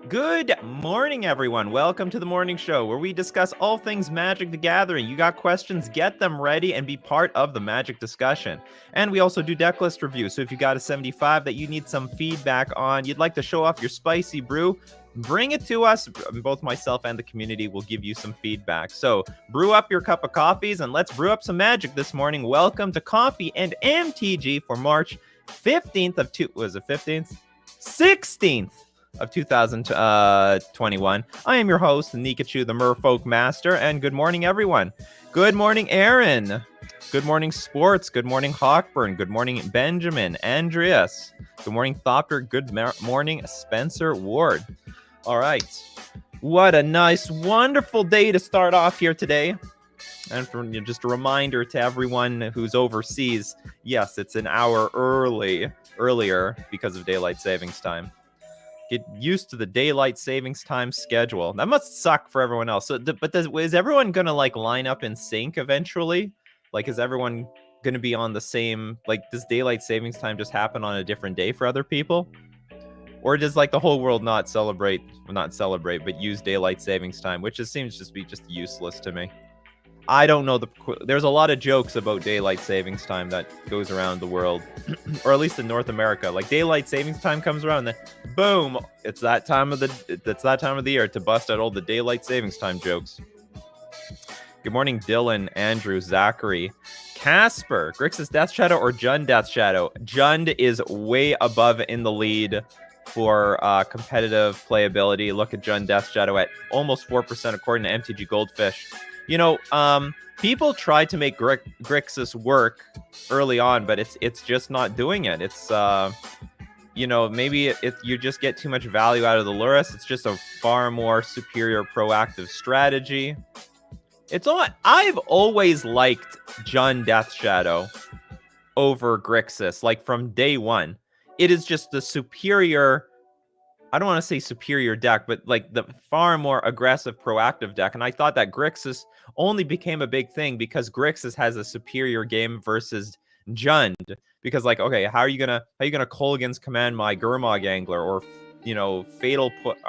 Good morning, everyone. Welcome to the morning show where we discuss all things Magic the Gathering. You got questions, get them ready and be part of the Magic discussion. And we also do Decklist reviews. So if you got a 75 that you need some feedback on, you'd like to show off your spicy brew, bring it to us. Both myself and the community will give you some feedback. So brew up your cup of coffees and let's brew up some Magic this morning. Welcome to Coffee and MTG for March 15th of 16th of 2021. I am your host, Nikachu, the Merfolk Master, and good morning, everyone. Good morning, Aaron. Good morning, Sports. Good morning, Hawkburn. Good morning, Benjamin, Andreas. Good morning, Thopter. Good morning, Spencer Ward. All right. What a nice, wonderful day to start off here today. And for just a reminder to everyone who's overseas, yes, it's an hour earlier because of daylight savings time. Get used to the daylight savings time schedule. That must suck for everyone else. So, is everyone gonna line up in sync eventually? Is everyone gonna be on the same? Does daylight savings time just happen on a different day for other people, or does the whole world not celebrate, but use daylight savings time, which seems to be just useless to me. I don't know. There's a lot of jokes about daylight savings time that goes around the world, or at least in North America. Daylight savings time comes around, and then boom, it's that time of the year to bust out all the daylight savings time jokes. Good morning, Dylan, Andrew, Zachary, Casper, Grixis Death Shadow or Jund Death Shadow. Jund is way above in the lead for competitive playability. Look at Jund Death Shadow at almost 4% according to MTG Goldfish. You know, people try to make Grixis work early on, but it's just not doing it. It's maybe you just get too much value out of the Lurrus. It's just a far more superior proactive strategy. I've always liked Jund Death Shadow over Grixis, from day one. It is just the superior. I don't want to say superior deck, but the far more aggressive proactive deck. And I thought that Grixis only became a big thing because Grixis has a superior game versus Jund. Because okay, how are you gonna Kolaghan's Command my Gurmag Angler, or how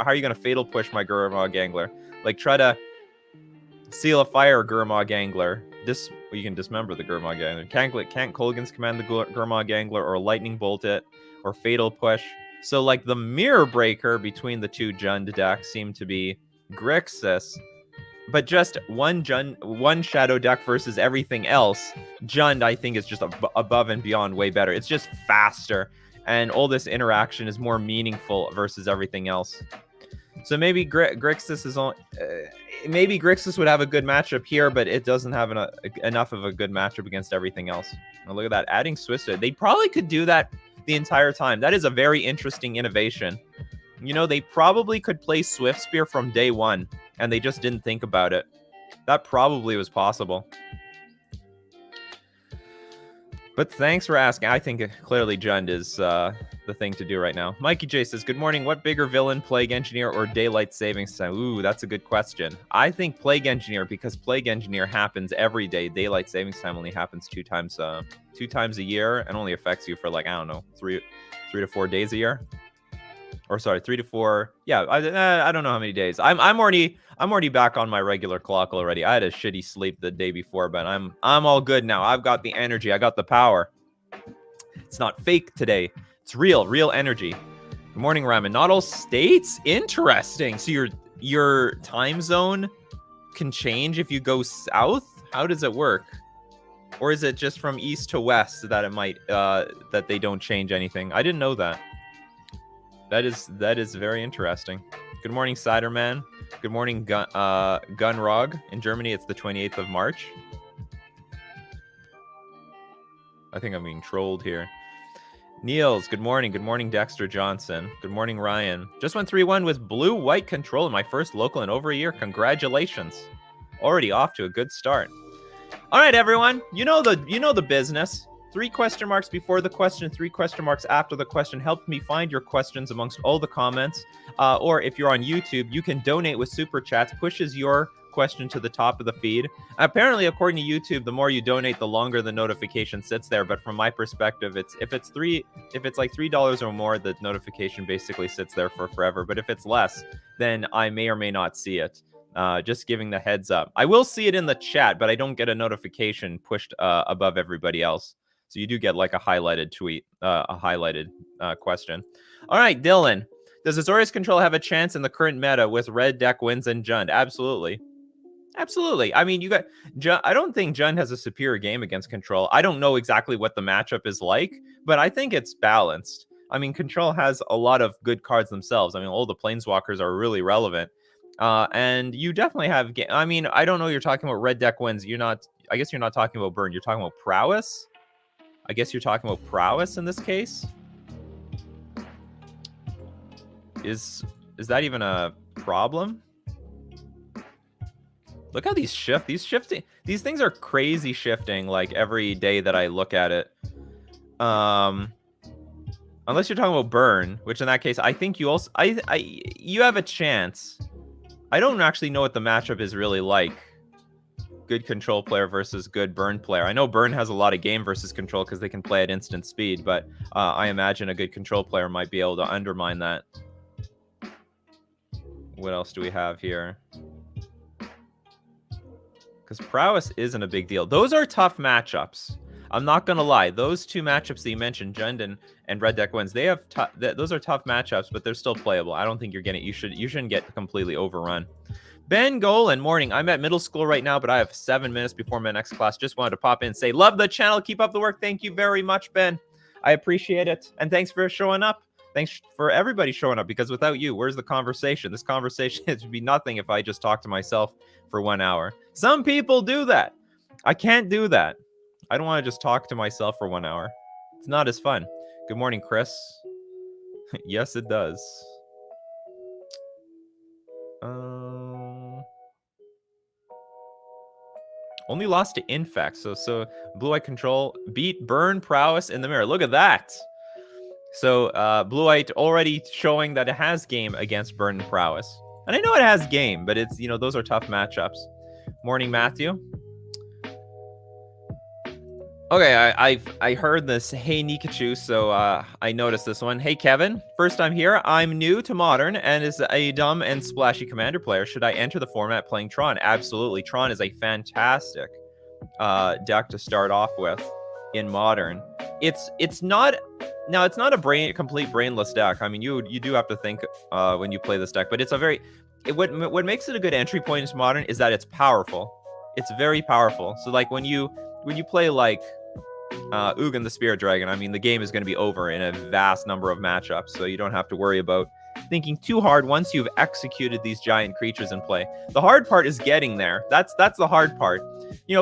are you gonna fatal push my Gurmag Angler? Try to Seal of Fire Gurmag Angler. You can dismember the Gurmag Angler. Can't Kolaghan's Command the Gurmag Angler, or Lightning Bolt it, or fatal push. So, the mirror breaker between the two Jund decks seem to be Grixis, but just one Shadow deck versus everything else. Jund, I think, is just above and beyond way better. It's just faster, and all this interaction is more meaningful versus everything else. So maybe Grixis is on. Maybe Grixis would have a good matchup here, but it doesn't have enough of a good matchup against everything else. Now look at that, adding Swift. They probably could do that the entire time. That is a very interesting innovation. They probably could play Swift Spear from day one, and they just didn't think about it. That probably was possible. But thanks for asking. I think clearly Jund is the thing to do right now. Mikey J says, good morning. What bigger villain, Plague Engineer or Daylight Savings Time? Ooh, that's a good question. I think Plague Engineer, because Plague Engineer happens every day. Daylight Savings Time only happens two times a year, and only affects you for I don't know, three to 4 days a year. Or sorry, 3 to 4. Yeah, I don't know how many days. I'm already back on my regular clock already. I had a shitty sleep the day before, but I'm all good now. I've got the energy. I got the power. It's not fake today. It's real energy. Good morning, Ramen. Not all states? Interesting. So your time zone can change if you go south? How does it work? Or is it just from east to west that it might that they don't change anything? I didn't know that. That is very interesting. Good morning, Ciderman. Good morning, Gunrog. In Germany, it's the 28th of March. I think I'm being trolled here. Niels, good morning. Good morning, Dexter Johnson. Good morning, Ryan. Just went 3-1 with blue-white control in my first local in over a year. Congratulations. Already off to a good start. All right, everyone. You know the business. 3 question marks before the question, 3 question marks after the question. Help me find your questions amongst all the comments. Or if you're on YouTube, you can donate with Super Chats. Pushes your question to the top of the feed. Apparently, according to YouTube, the more you donate, the longer the notification sits there. But from my perspective, if it's like $3 or more, the notification basically sits there for forever. But if it's less, then I may or may not see it. Just giving the heads up. I will see it in the chat, but I don't get a notification pushed above everybody else. So you do get like a highlighted tweet, a highlighted question. All right, Dylan. Does Azorius Control have a chance in the current meta with red deck wins and Jund? Absolutely. Absolutely. I mean, I don't think Jund has a superior game against Control. I don't know exactly what the matchup is like, but I think it's balanced. I mean, Control has a lot of good cards themselves. I mean, all the Planeswalkers are really relevant. And you definitely have... I mean, I don't know, you're talking about red deck wins. I guess you're not talking about burn. You're talking about prowess? I guess you're talking about prowess in this case? Is that even a problem? Look how these shift. These things are crazy shifting like every day that I look at it. Unless you're talking about burn, which in that case, I think you also you have a chance. I don't actually know what the matchup is really like. Good control player versus good burn player. I know burn has a lot of game versus control because they can play at instant speed, but I imagine a good control player might be able to undermine that. What else do we have here? Because prowess isn't a big deal. Those are tough matchups. I'm not going to lie. Those two matchups that you mentioned, Jund and Red Deck wins, those are tough matchups, but they're still playable. I don't think you shouldn't get completely overrun. Ben Golan, morning. I'm at middle school right now, but I have 7 minutes before my next class. Just wanted to pop in and say, love the channel. Keep up the work. Thank you very much, Ben. I appreciate it. And thanks for showing up. Thanks for everybody showing up, because without you, where's the conversation? This conversation would be nothing if I just talk to myself for 1 hour. Some people do that. I can't do that. I don't want to just talk to myself for 1 hour. It's not as fun. Good morning, Chris. Yes, it does. Only lost to Infect. So Blue Eye Control beat Burn Prowess in the mirror. Look at that. So Blue White already showing that it has game against Burn and Prowess. And I know it has game, but it's, those are tough matchups. Morning, Matthew. Okay, I heard this. Hey, Nikachu, so I noticed this one. Hey, Kevin. First time here. I'm new to Modern and is a dumb and splashy commander player. Should I enter the format playing Tron? Absolutely. Tron is a fantastic deck to start off with in Modern. It's not... Now, it's not a complete brainless deck. I mean, you do have to think when you play this deck, but it's a very... What makes it a good entry point into Modern is that it's powerful. It's very powerful. So, like, when you play, like, Ugin the Spirit Dragon, I mean, the game is going to be over in a vast number of matchups, so you don't have to worry about thinking too hard once you've executed these giant creatures in play. The hard part is getting there. That's the hard part.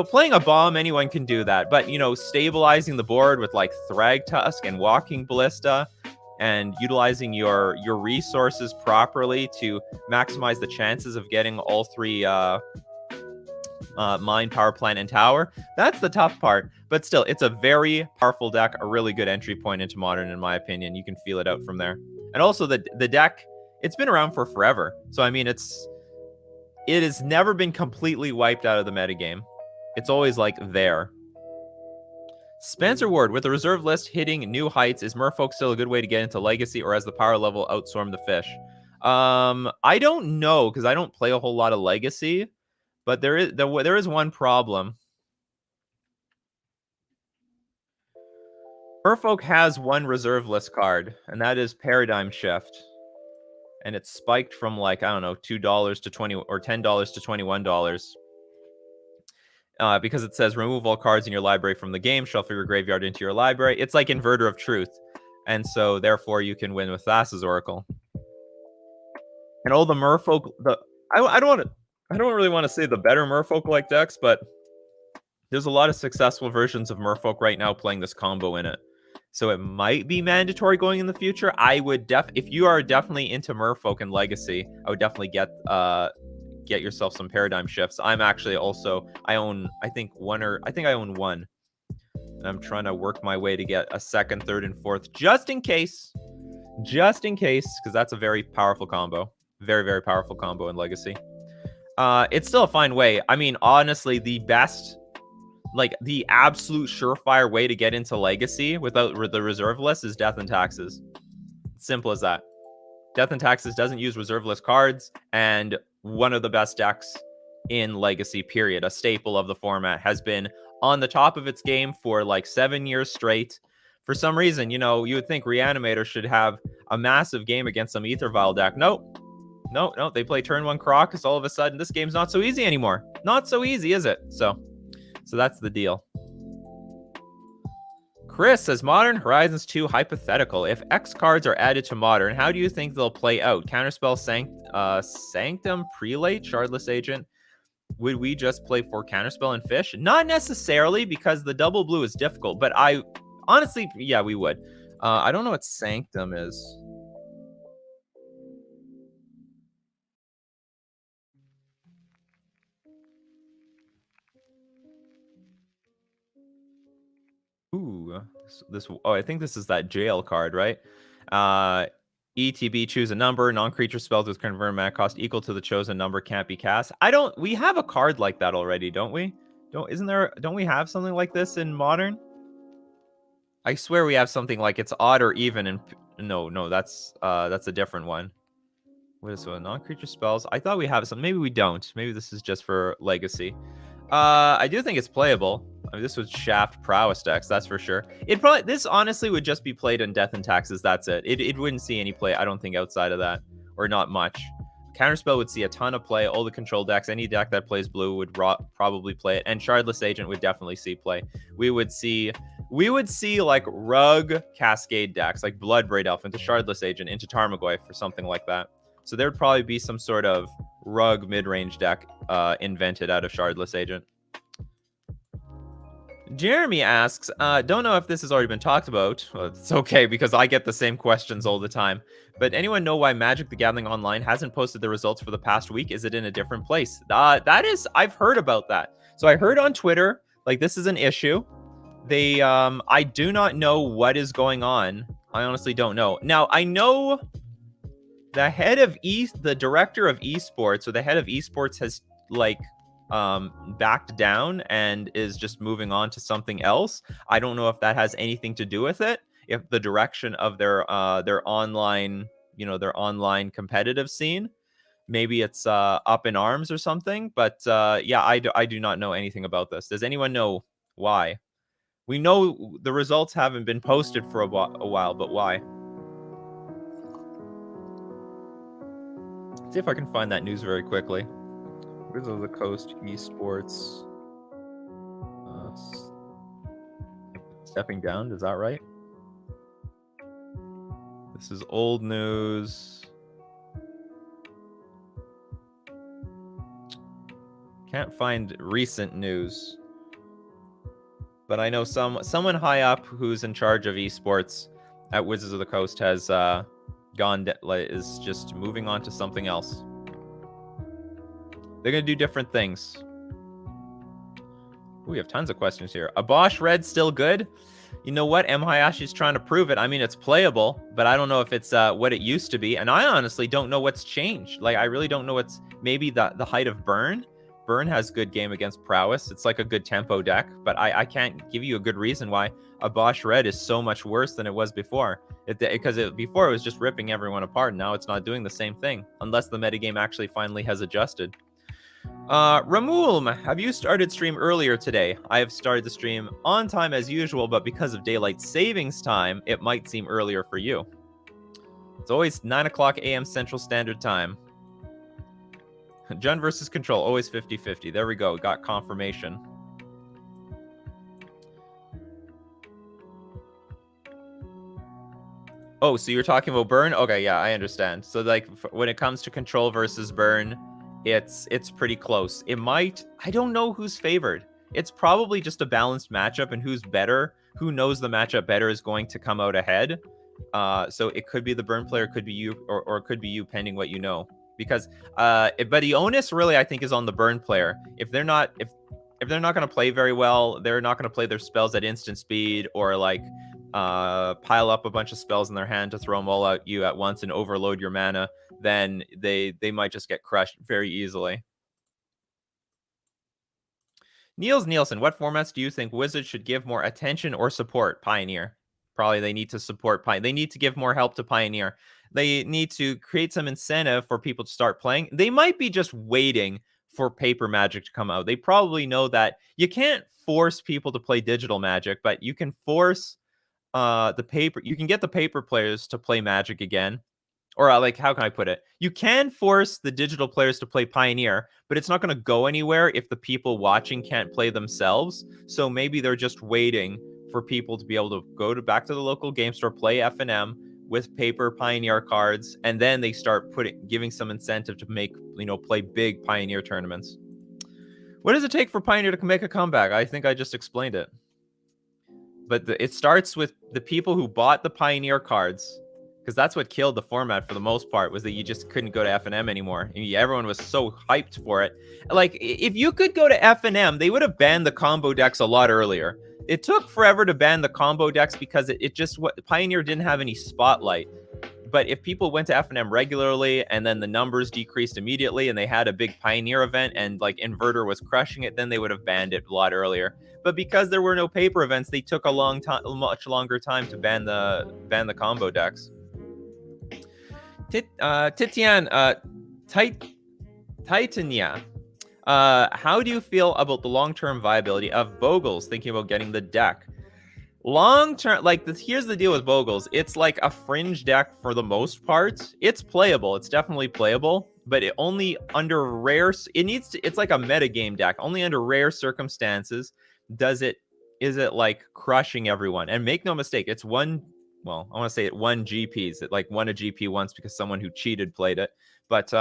Playing a bomb, anyone can do that, but, stabilizing the board with, like, Thrag Tusk and Walking Ballista and utilizing your resources properly to maximize the chances of getting all three Mine, Power Plant, and Tower. That's the tough part, but still, it's a very powerful deck, a really good entry point into Modern, in my opinion. You can feel it out from there. And also, the deck, it's been around for forever. So, I mean, it has never been completely wiped out of the metagame. It's always, like, there. Spencer Ward, with the reserve list hitting new heights, is Merfolk still a good way to get into Legacy, or has the power level outswarmed the fish? I don't know, because I don't play a whole lot of Legacy. But there is one problem. Merfolk has one reserve list card, and that is Paradigm Shift. And it's spiked from, like, I don't know, $2 to $20 or $10 to $21. Because it says remove all cards in your library from the game, shuffle your graveyard into your library. It's like Inverter of Truth. And so therefore you can win with Thassa's Oracle. And all the Merfolk, I don't really want to say the better Merfolk-like decks, but there's a lot of successful versions of Merfolk right now playing this combo in it. So it might be mandatory going in the future. I would if you are definitely into Merfolk and Legacy, I would definitely get yourself some Paradigm Shifts. I'm actually also, I own one. And I'm trying to work my way to get a second, third, and fourth, just in case, because that's a very powerful combo. Very, very powerful combo in Legacy. It's still a fine way. I mean, honestly, the best, like the absolute surefire way to get into Legacy without the reserve list is Death and Taxes. Simple as that. Death and Taxes doesn't use reserve list cards, and one of the best decks in Legacy, period. A staple of the format, has been on the top of its game for like 7 years straight. For some reason, you know, you would think Reanimator should have a massive game against some Ether Vial deck. Nope. No, they play turn 1 Crocus. All of a sudden, this game's not so easy anymore. Not so easy, is it? So that's the deal. Chris says, Modern Horizons 2 hypothetical. If X cards are added to Modern, how do you think they'll play out? Counterspell, Sanctum, Prelate, Shardless Agent. Would we just play for Counterspell and Fish? Not necessarily, because the double blue is difficult. But I honestly, yeah, we would. I don't know what Sanctum is. Ooh, this. Oh, I think this is that jail card, right? ETB, choose a number. Non-creature spells with convert mana cost equal to the chosen number can't be cast. We have a card like that already, don't we? Don't we have something like this in Modern? I swear we have something like it's odd or even. And no, that's a different one. What is so non-creature spells? I thought we have some. Maybe we don't. Maybe this is just for Legacy. I do think it's playable. I mean, this would shaft prowess decks, that's for sure. This honestly would just be played in Death and Taxes. That's it. It wouldn't see any play, I don't think, outside of that, or not much. Counterspell would see a ton of play. All the control decks, any deck that plays blue would probably play it, and Shardless Agent would definitely see play. We would see like Rug Cascade decks, like Bloodbraid Elf into Shardless Agent into Tarmogoyf or something like that. So there would probably be some sort of Rug mid-range deck invented out of Shardless Agent. Jeremy asks, don't know if this has already been talked about. Well, it's okay, because I get the same questions all the time. But anyone know why Magic the Gathering Online hasn't posted the results for the past week? Is it in a different place? I've heard about that. So I heard on Twitter, like, this is an issue. I do not know what is going on. I honestly don't know. Now, I know the head of the director of esports, or the head of esports, has like backed down and is just moving on to something else. I don't know if that has anything to do with it, if the direction of their online, their online competitive scene, maybe it's up in arms or something. But yeah, I do not know anything about this. Does anyone know why? We know the results haven't been posted for a while, but why? See if I can find that news very quickly. Wizards of the Coast esports stepping down. Is that right? This is old news. Can't find recent news, but I know someone high up who's in charge of esports at Wizards of the Coast has is just moving on to something else. They're gonna do different things. We have tons of questions here. A Bosch Red still good? You know what? M. Hayashi's trying to prove it. I mean, it's playable, but I don't know if it's what it used to be. And I honestly don't know what's changed. Like, I really don't know what's... Maybe the height of Burn. Burn has good game against prowess. It's like a good tempo deck, but I can't give you a good reason why a Bosch Red is so much worse than it was before. Before it was just ripping everyone apart, and now it's not doing the same thing, unless the metagame actually finally has adjusted. Ramul, have you started stream earlier today? I have started the stream on time as usual, but because of daylight savings time, it might seem earlier for you. It's always 9 o'clock a.m. Central Standard Time. Jund versus Control, always 50-50. There we go, got confirmation. Oh, so you're talking about Burn? Okay, yeah, I understand. So, like, when it comes to Control versus Burn, it's pretty close. I don't know who's favored. It's probably just a balanced matchup, and who's better, who knows the matchup better is going to come out ahead. So it could be the Burn player, could be you, or it could be you, pending what you know. Because, but the onus really, I think, is on the Burn player. If they're not going to play very well, they're not going to play their spells at instant speed, or like pile up a bunch of spells in their hand to throw them all at you at once and overload your mana, then they might just get crushed very easily. Niels Nielsen, what formats do you think Wizards should give more attention or support? Pioneer. Probably they need to support Pioneer. They need to give more help to Pioneer. They need to create some incentive for people to start playing. They might be just waiting for paper Magic to come out. They probably know that you can't force people to play digital Magic, but you can force the paper. You can get the paper players to play Magic again. Or like, how can I put it? You can force the digital players to play Pioneer, but it's not going to go anywhere if the people watching can't play themselves. So maybe they're just waiting for people to be able to go back to the local game store, play F&M with paper Pioneer cards, and then they start giving some incentive to make, play big Pioneer tournaments. What does it take for Pioneer to make a comeback? I think I just explained it. But it starts with the people who bought the Pioneer cards, because that's what killed the format for the most part, was that you just couldn't go to F&M anymore. Everyone was so hyped for it. Like, if you could go to F&M, they would have banned the combo decks a lot earlier. It took forever to ban the combo decks because Pioneer didn't have any spotlight. But if people went to F&M regularly and then the numbers decreased immediately and they had a big Pioneer event and like Inverter was crushing it, then they would have banned it a lot earlier. But because there were no paper events, they took a much longer time to ban the combo decks. Titian, Titania, how do you feel about the long-term viability of Bogles thinking about getting the deck? Long-term, here's the deal with Bogles. It's like a fringe deck for the most part. It's playable. It's definitely playable, but it only under it's like a metagame deck. Only under rare circumstances is it like crushing everyone. And make no mistake, it's I want to say it won GPs. It like won a GP once because someone who cheated played it. But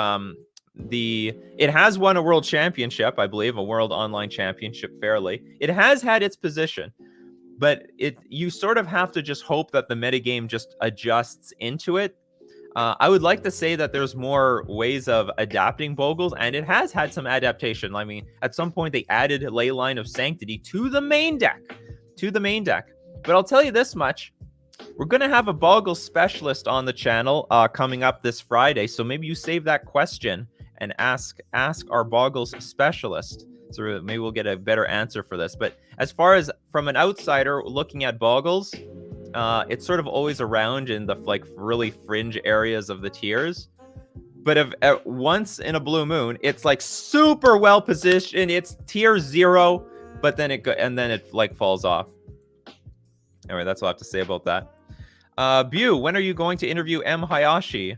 it has won a world championship, I believe, a world online championship fairly. It has had its position, but you sort of have to just hope that the metagame just adjusts into it. I would like to say that there's more ways of adapting Bogles, and it has had some adaptation. I mean, at some point they added Leyline of Sanctity to the main deck. But I'll tell you this much. We're going to have a Boggle specialist on the channel coming up this Friday, so maybe you save that question and ask our Boggles specialist. So maybe we'll get a better answer for this. But as far as from an outsider looking at Boggles, it's sort of always around in the really fringe areas of the tiers. But if once in a blue moon, it's like super well positioned. It's tier 0, but then it falls off. Anyway, that's all I have to say about that. Bu, when are you going to interview M. Hayashi?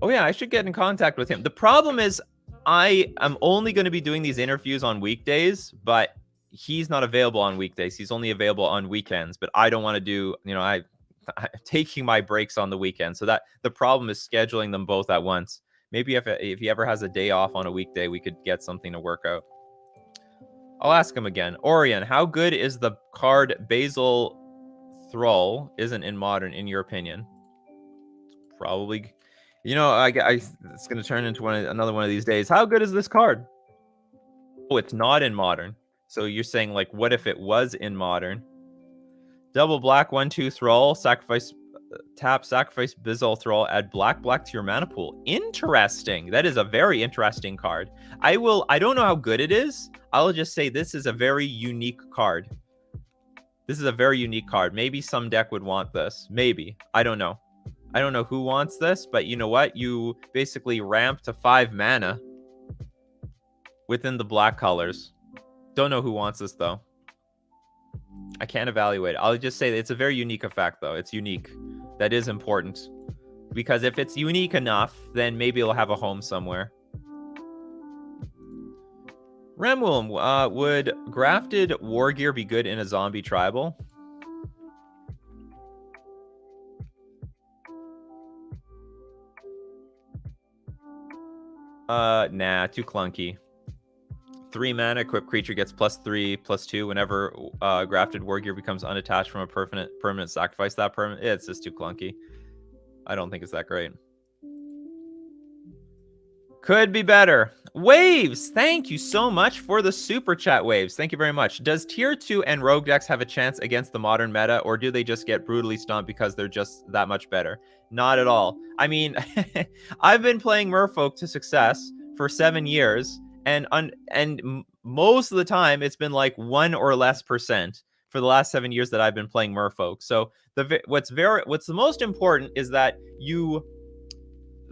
Oh yeah, I should get in contact with him. The problem is I am only going to be doing these interviews on weekdays, but he's not available on weekdays. He's only available on weekends, but I don't want to do, I'm taking my breaks on the weekend. So that the problem is scheduling them both at once. Maybe if he ever has a day off on a weekday, we could get something to work out. I'll ask him again. Orion, how good is the card Basil Thrall isn't in Modern, in your opinion? Probably, it's going to turn into another one of these days. How good is this card? Oh, it's not in Modern. So you're saying, what if it was in Modern? Double black, 1/2 Thrall, sacrifice, sacrifice Basil Thrall, add black to your mana pool. Interesting. That is a very interesting card. I don't know how good it is. I'll just say this is a very unique card. Maybe some deck would want this. Maybe. I don't know. I don't know who wants this, but you know what? You basically ramp to 5 mana within the black colors. Don't know who wants this, though. I can't evaluate it. I'll just say that it's a very unique effect, though. It's unique. That is important. Because if it's unique enough, then maybe it'll have a home somewhere. Remwilm, would grafted war gear be good in a zombie tribal? Nah, too clunky. 3 mana, equipped creature gets +3/+2 whenever grafted war gear becomes unattached from a permanent sacrifice. That permanent, it's just too clunky. I don't think it's that great. Could be better. Waves, thank you so much for the super chat, Waves. Thank you very much. Does tier 2 and rogue decks have a chance against the modern meta, or do they just get brutally stomped because they're just that much better? Not at all. I mean, I've been playing Merfolk to success for 7 years, and most of the time it's been like 1 or less percent for the last 7 years that I've been playing Merfolk. So what's the most important is that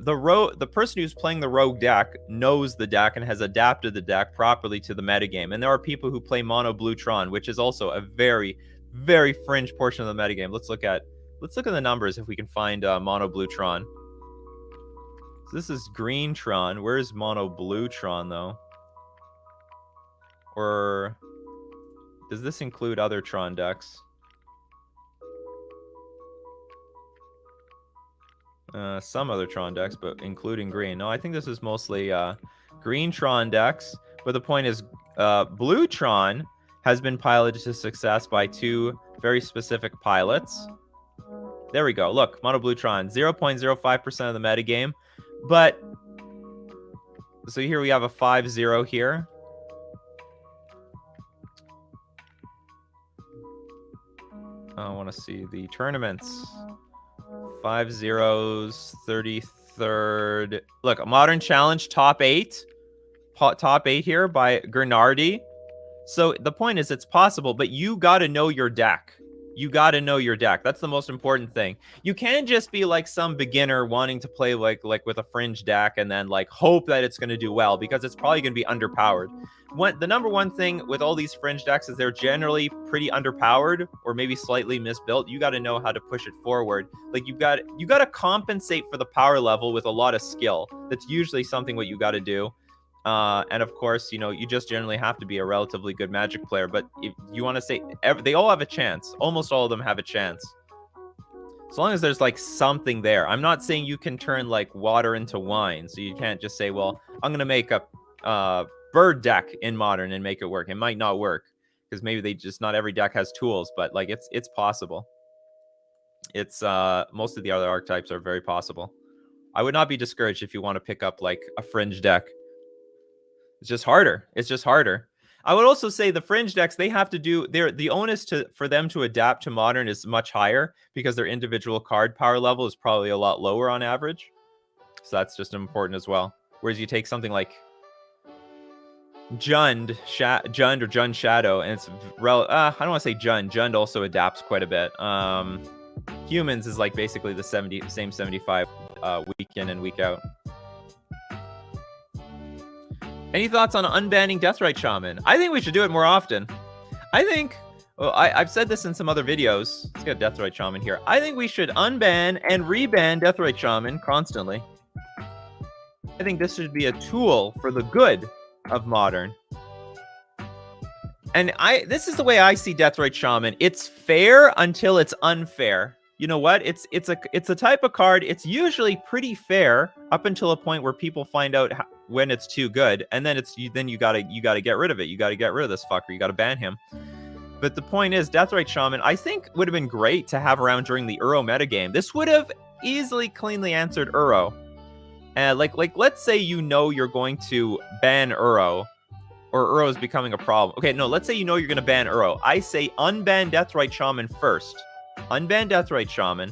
the person who's playing the rogue deck knows the deck and has adapted the deck properly to the metagame. And there are people who play mono blue Tron, which is also a very, very fringe portion of the metagame. Let's look at the numbers if we can find mono blue Tron. So this is green Tron. Where's mono blue Tron though? Or does this include other Tron decks? Some other Tron decks, but including green. No, I think this is mostly green Tron decks. But the point is, blue Tron has been piloted to success by 2 very specific pilots. There we go. Look, mono blue Tron, 0.05% of the metagame. But, so here we have a 5-0 here. I want to see the tournaments. 5-0s, 33rd. Look, a Modern Challenge top 8. Top 8 here by Gernardi. So the point is it's possible, but you got to know your deck. You got to know your deck. That's the most important thing. You can't just be like some beginner wanting to play like with a fringe deck and then like hope that it's going to do well, because it's probably going to be underpowered. The number one thing with all these fringe decks is they're generally pretty underpowered or maybe slightly misbuilt. You got to know how to push it forward. Like you got to compensate for the power level with a lot of skill. That's usually something what you got to do. And of course, you know, you just generally have to be a relatively good Magic player. But if you want to say they all have a chance, almost all of them have a chance. As long as there's like something there. I'm not saying you can turn like water into wine. So you can't just say, well, I'm going to make a bird deck in Modern and make it work. It might not work because maybe not every deck has tools, but like it's possible. It's most of the other archetypes are very possible. I would not be discouraged if you want to pick up like a fringe deck. It's just harder. It's just harder. I would also say the fringe decks, they have to do the onus for them to adapt to Modern is much higher because their individual card power level is probably a lot lower on average. So that's just important as well. Whereas you take something like Jund or Jund Shadow, and it's I don't want to say Jund. Jund also adapts quite a bit. Humans is like basically the same 75 week in and week out. Any thoughts on unbanning Deathrite Shaman? I think we should do it more often. I think, well, I've said this in some other videos. Let's get Deathrite Shaman here. I think we should unban and reban Deathrite Shaman constantly. I think this should be a tool for the good of Modern. And this is the way I see Deathrite Shaman. It's fair until it's unfair. You know what? It's a type of card. It's usually pretty fair up until a point where people find out when it's too good, and then you gotta get rid of it. You gotta get rid of this fucker. You gotta ban him. But the point is, Deathrite Shaman, I think would have been great to have around during the Uro metagame. This would have easily, cleanly answered Uro. And like let's say you know you're going to ban Uro, or Uro is becoming a problem. Okay, no, let's say you know you're gonna ban Uro. I say unban Deathrite Shaman first. Unban Deathrite Shaman,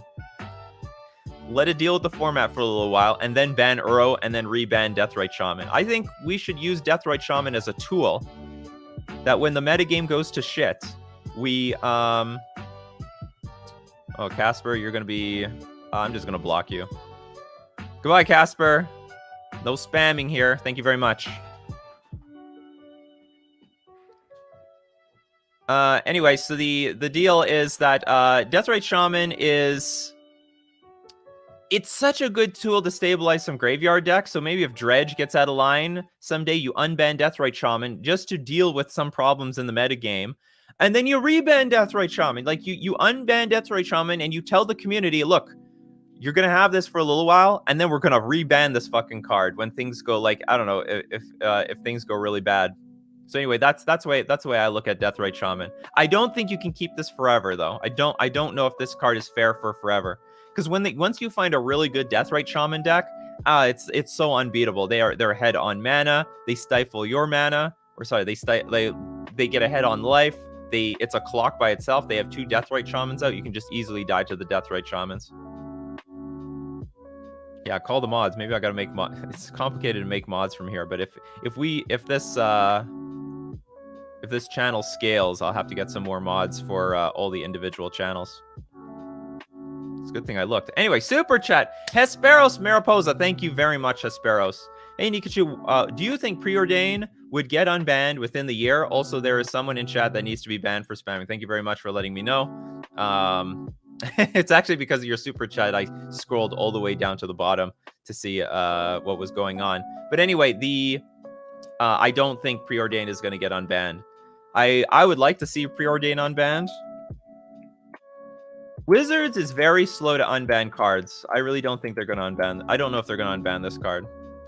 let it deal with the format for a little while, and then ban Uro, and then reban Deathrite Shaman. I think we should use Deathrite Shaman as a tool that when the metagame goes to shit, we... Oh, Casper, you're going to be... I'm just going to block you. Goodbye, Casper. No spamming here. Thank you very much. Anyway, so the deal is that Deathrite Shaman is... It's such a good tool to stabilize some graveyard decks. So maybe if Dredge gets out of line someday, you unban Deathrite Shaman just to deal with some problems in the metagame. And then you reban Deathrite Shaman. Like you unban Deathrite Shaman and you tell the community, look, you're going to have this for a little while, and then we're going to reban this fucking card when things go like, I don't know, if things go really bad. So anyway, that's the way I look at Deathrite Shaman. I don't think you can keep this forever though. I don't know if this card is fair for forever. Because once you find a really good Deathrite Shaman deck, it's so unbeatable. They're ahead on mana. They stifle your mana, or sorry, they get ahead on life. It's a clock by itself. They have 2 Deathrite Shamans out. You can just easily die to the Deathrite Shamans. Yeah, call the mods. Maybe I gotta make mods. It's complicated to make mods from here, but if this If this channel scales, I'll have to get some more mods for all the individual channels. It's a good thing I looked. Anyway, super chat. Hesperos Mariposa. Thank you very much, Hesperos. Hey, Nikachu, do you think Preordain would get unbanned within the year? Also, there is someone in chat that needs to be banned for spamming. Thank you very much for letting me know. It's actually because of your super chat. I scrolled all the way down to the bottom to see what was going on. But anyway, I don't think Preordain is going to get unbanned. I would like to see Preordain unbanned. Wizards is very slow to unban cards. I really don't think they're going to unban. I don't know if they're going to unban this card.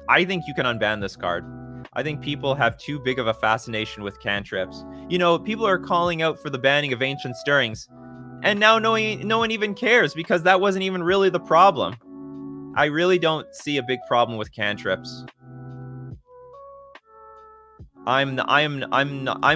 I think you can unban this card. I think people have too big of a fascination with cantrips. You know, people are calling out for the banning of Ancient Stirrings. And now no one even cares because that wasn't even really the problem. I really don't see a big problem with cantrips. I'm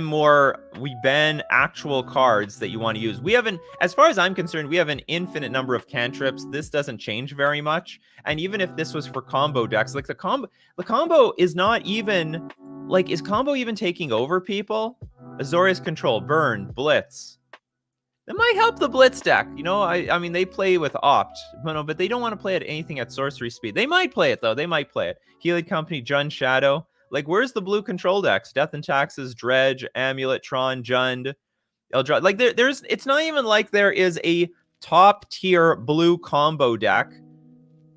more, we ban actual cards that you want to use. We haven't, as far as I'm concerned, we have an infinite number of cantrips. This doesn't change very much. And even if this was for combo decks, like the combo is not even, like, is combo even taking over people? Azorius Control, Burn, Blitz. That might help the Blitz deck. You know, I mean, they play with Opt, but they don't want to play at anything at sorcery speed. They might play it, though. They might play it. Healing Company, Jund, Shadow. Like, where's the blue control decks? Death and Taxes, Dredge, Amulet, Tron, Jund, Eldra. Like, there's, it's not even like there is a top tier blue combo deck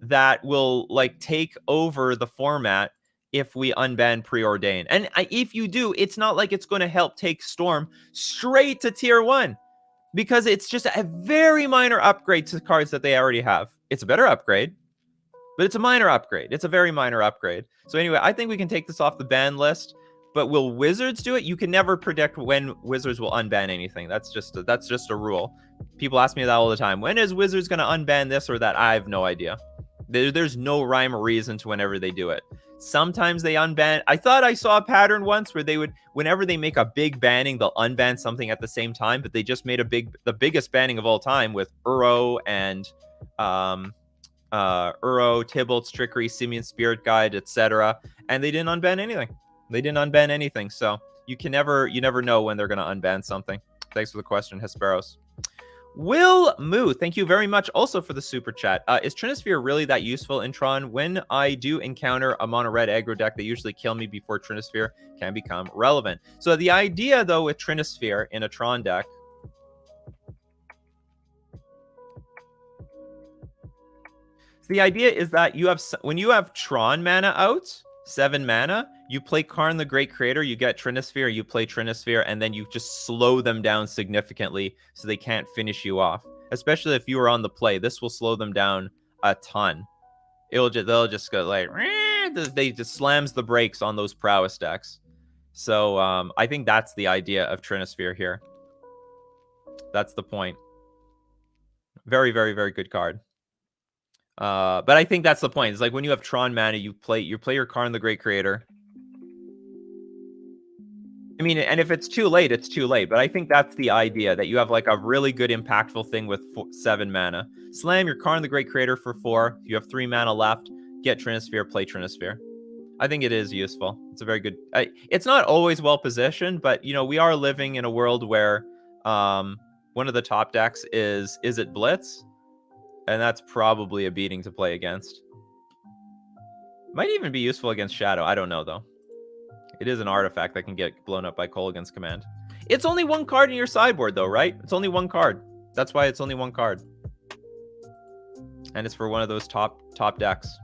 that will, like, take over the format if we unban Preordain. And if you do, it's not like it's going to help take Storm straight to tier 1. Because it's just a very minor upgrade to the cards that they already have. It's a better upgrade, but it's a minor upgrade. It's a very minor upgrade. So anyway, I think we can take this off the ban list. But will Wizards do it? You can never predict when Wizards will unban anything. That's just a rule. People ask me that all the time. When is Wizards going to unban this or that? I have no idea. There's no rhyme or reason to whenever they do it. Sometimes they unban. I thought I saw a pattern once where they would, whenever they make a big banning, they'll unban something at the same time. But they just made the biggest banning of all time with Uro and Tybalt's Trickery, Simeon Spirit Guide, etc. And they didn't unban anything. They didn't unban anything. So you never know when they're going to unban something. Thanks for the question, Hesperos. Will Moo, thank you very much also for the super chat. Is Trinosphere really that useful in Tron? When I do encounter a mono red aggro deck, they usually kill me before Trinosphere can become relevant. So the idea, though, with Trinosphere in a Tron deck, the idea is that you have, when you have Tron mana out, 7 mana, you play Karn the Great Creator, you get Trinosphere, you play Trinosphere, and then you just slow them down significantly so they can't finish you off. Especially if you are on the play, this will slow them down a ton. They'll just go like, they just slams the brakes on those prowess decks. So I think that's the idea of Trinosphere here. That's the point. Very, very, very good card. But I think that's the point. It's like when you have Tron mana, you play your Karn the Great Creator. I mean, and if it's too late, it's too late. But I think that's the idea, that you have like a really good impactful thing with 7 mana. Slam your Karn the Great Creator for 4. You have 3 mana left. Get Trinosphere, play Trinosphere. I think it is useful. It's a very good... it's not always well positioned, but, you know, we are living in a world where one of the top decks is it Blitz? And that's probably a beating to play against. Might even be useful against Shadow. I don't know, though. It is an artifact that can get blown up by Kolaghan's Command. It's only 1 card in your sideboard, though, right? It's only 1 card. That's why it's only 1 card. And it's for one of those top decks.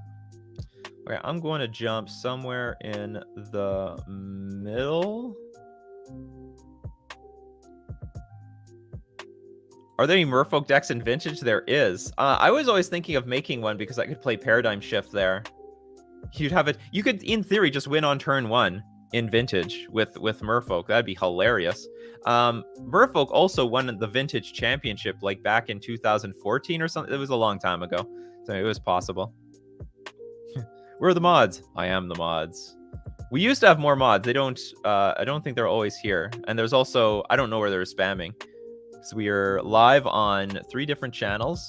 Okay, I'm going to jump somewhere in the middle. Are there any Merfolk decks in Vintage? There is. I was always thinking of making one because I could play Paradigm Shift there. You'd have it. You could, in theory, just win on turn 1 in Vintage with Merfolk. That'd be hilarious. Merfolk also won the Vintage Championship like back in 2014 or something. It was a long time ago, so it was possible. Where are the mods? I am the mods. We used to have more mods. They don't. I don't think they're always here. And there's also, I don't know where they're spamming. So we are live on 3 different channels.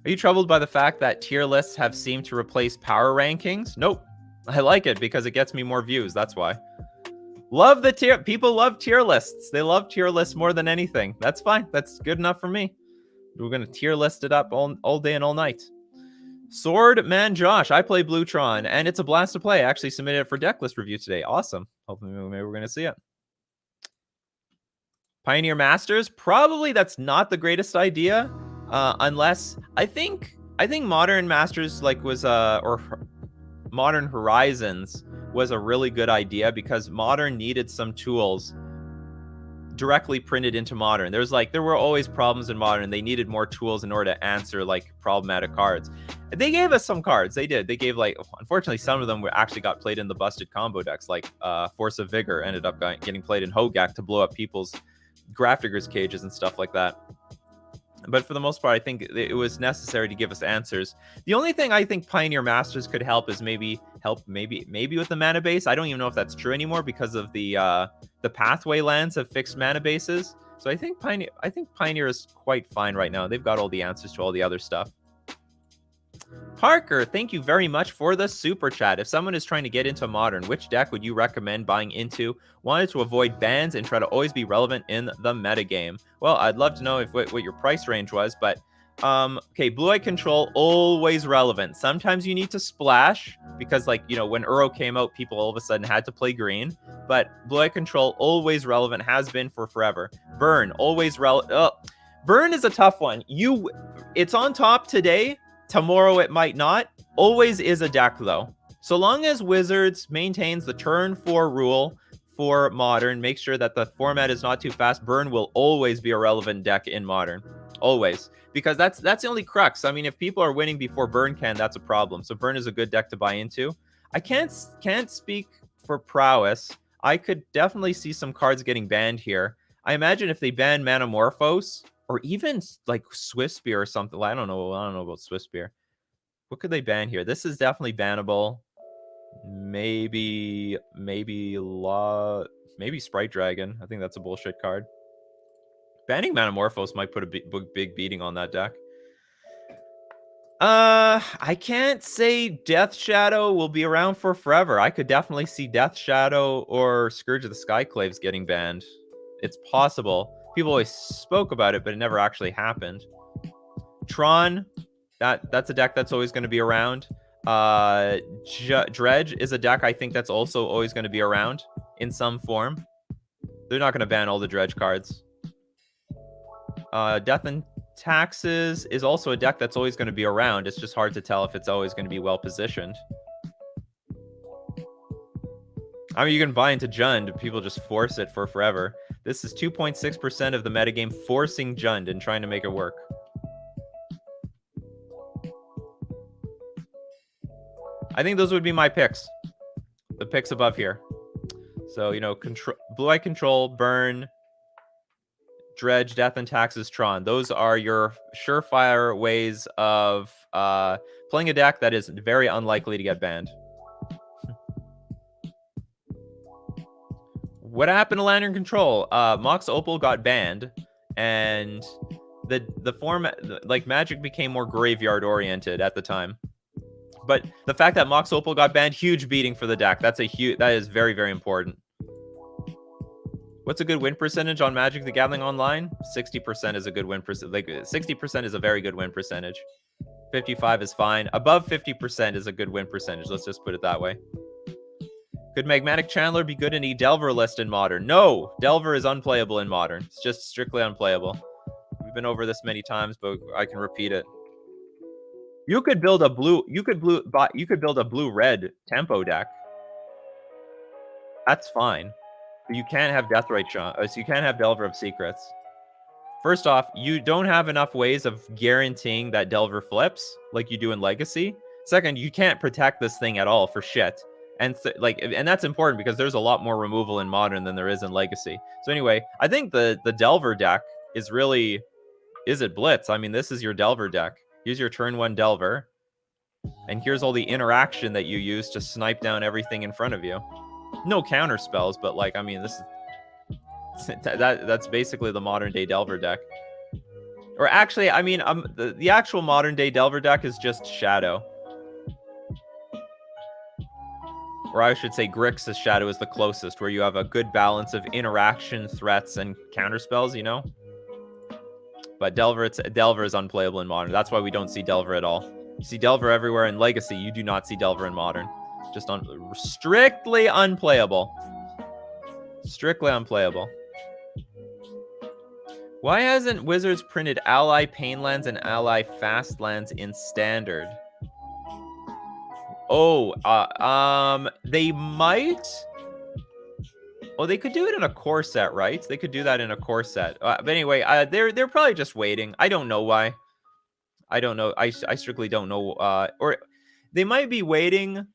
Are you troubled by the fact that tier lists have seemed to replace power rankings? Nope. I like it because it gets me more views. That's why. Love the tier. People love tier lists. They love tier lists more than anything. That's fine. That's good enough for me. We're going to tier list it up all day and all night. Sword Man Josh, I play Blue Tron, and it's a blast to play. I actually submitted it for Decklist review today. Awesome. Hopefully, maybe we're going to see it. Pioneer Masters, probably that's not the greatest idea, unless I think Modern Masters or Modern Horizons was a really good idea because Modern needed some tools directly printed into Modern. There were always problems in Modern. They needed more tools in order to answer like problematic cards. They gave us some cards. They did. They gave unfortunately some of them actually got played in the busted combo decks, like Force of Vigor ended up getting played in Hogak to blow up people's Grafdigger's cages and stuff like that. But for the most part, I think it was necessary to give us answers. The only thing I think Pioneer Masters could help is maybe with the mana base. I don't even know if that's true anymore because of the pathway lands have fixed mana bases. So I think Pioneer is quite fine right now. They've got all the answers to all the other stuff. Parker, thank you very much for the super chat. If someone is trying to get into Modern, which deck would you recommend buying into? Wanted to avoid bans and try to always be relevant in the metagame. Well, I'd love to know what your price range was, but okay, Blue-Eye Control, always relevant. Sometimes you need to splash because, like, you know, when Uro came out, people all of a sudden had to play green. But Blue-Eye Control, always relevant, has been for forever. Burn, always relevant. Oh, Burn is a tough one. It's on top today. Tomorrow it might not. Always is a deck, though. So long as Wizards maintains the turn 4 rule for Modern, make sure that the format is not too fast, Burn will always be a relevant deck in Modern. Always. Because that's the only crux. I mean, if people are winning before Burn can, that's a problem. So Burn is a good deck to buy into. I can't speak for prowess. I could definitely see some cards getting banned here. I imagine if they ban Manamorphose, or even like Swiftspear or something. I don't know about Swiftspear. What could they ban here? This is definitely bannable. Maybe Sprite Dragon. I think that's a bullshit card. Banning Manamorphose might put a big beating on that deck. I can't say Death Shadow will be around for forever. I could definitely see Death Shadow or Scourge of the Skyclaves getting banned. It's possible. People always spoke about it, but it never actually happened. Tron, that's a deck that's always going to be around. Dredge is a deck I think that's also always going to be around in some form. They're not going to ban all the Dredge cards. Death and Taxes is also a deck that's always going to be around. It's just hard to tell if it's always going to be well positioned. I mean, you can buy into Jund. People just force it for forever. This is 2.6% of the metagame forcing Jund and trying to make it work. I think those would be my picks. The picks above here. So, you know, Blue-Eye Control, Burn, Dredge, Death and Taxes, Tron. Those are your surefire ways of playing a deck that is very unlikely to get banned. What happened to Lantern Control? Mox Opal got banned, and the format, like Magic, became more graveyard oriented at the time. But the fact that Mox Opal got banned, huge beating for the deck. That is very, very important. What's a good win percentage on Magic the Gathering Online? 60% is a good win percentage. Like 60% is a very good win percentage. 55 is fine. Above 50% is a good win percentage. Let's just put it that way. Could Magmatic Chandler be good in a Delver list in Modern? No, Delver is unplayable in Modern. It's just strictly unplayable. We've been over this many times, but I can repeat it. You could build a build a blue-red tempo deck. That's fine. But you can't have Deathrite Sean. So you can't have Delver of Secrets. First off, you don't have enough ways of guaranteeing that Delver flips like you do in Legacy. Second, you can't protect this thing at all for shit. And that's important because there's a lot more removal in Modern than there is in Legacy. So anyway, I think the Delver deck is really... Is it Blitz? I mean, this is your Delver deck. Here's your turn 1 Delver. And here's all the interaction that you use to snipe down everything in front of you. No counter spells, but like, I mean, this is... that's basically the modern day Delver deck. Or actually, I mean, the actual modern day Delver deck is just Shadow. Or I should say Grixis Shadow is the closest, where you have a good balance of interaction, threats, and counterspells, you know? But Delver is unplayable in Modern. That's why we don't see Delver at all. You see Delver everywhere in Legacy. You do not see Delver in Modern. Just strictly unplayable. Strictly unplayable. Why hasn't Wizards printed Ally Painlands and Ally Fastlands in Standard? Oh, they might. Oh, they could do it in a core set, right? They could do that in a core set. But anyway, they're probably just waiting. I don't know why. I don't know. I strictly don't know. Or they might be waiting.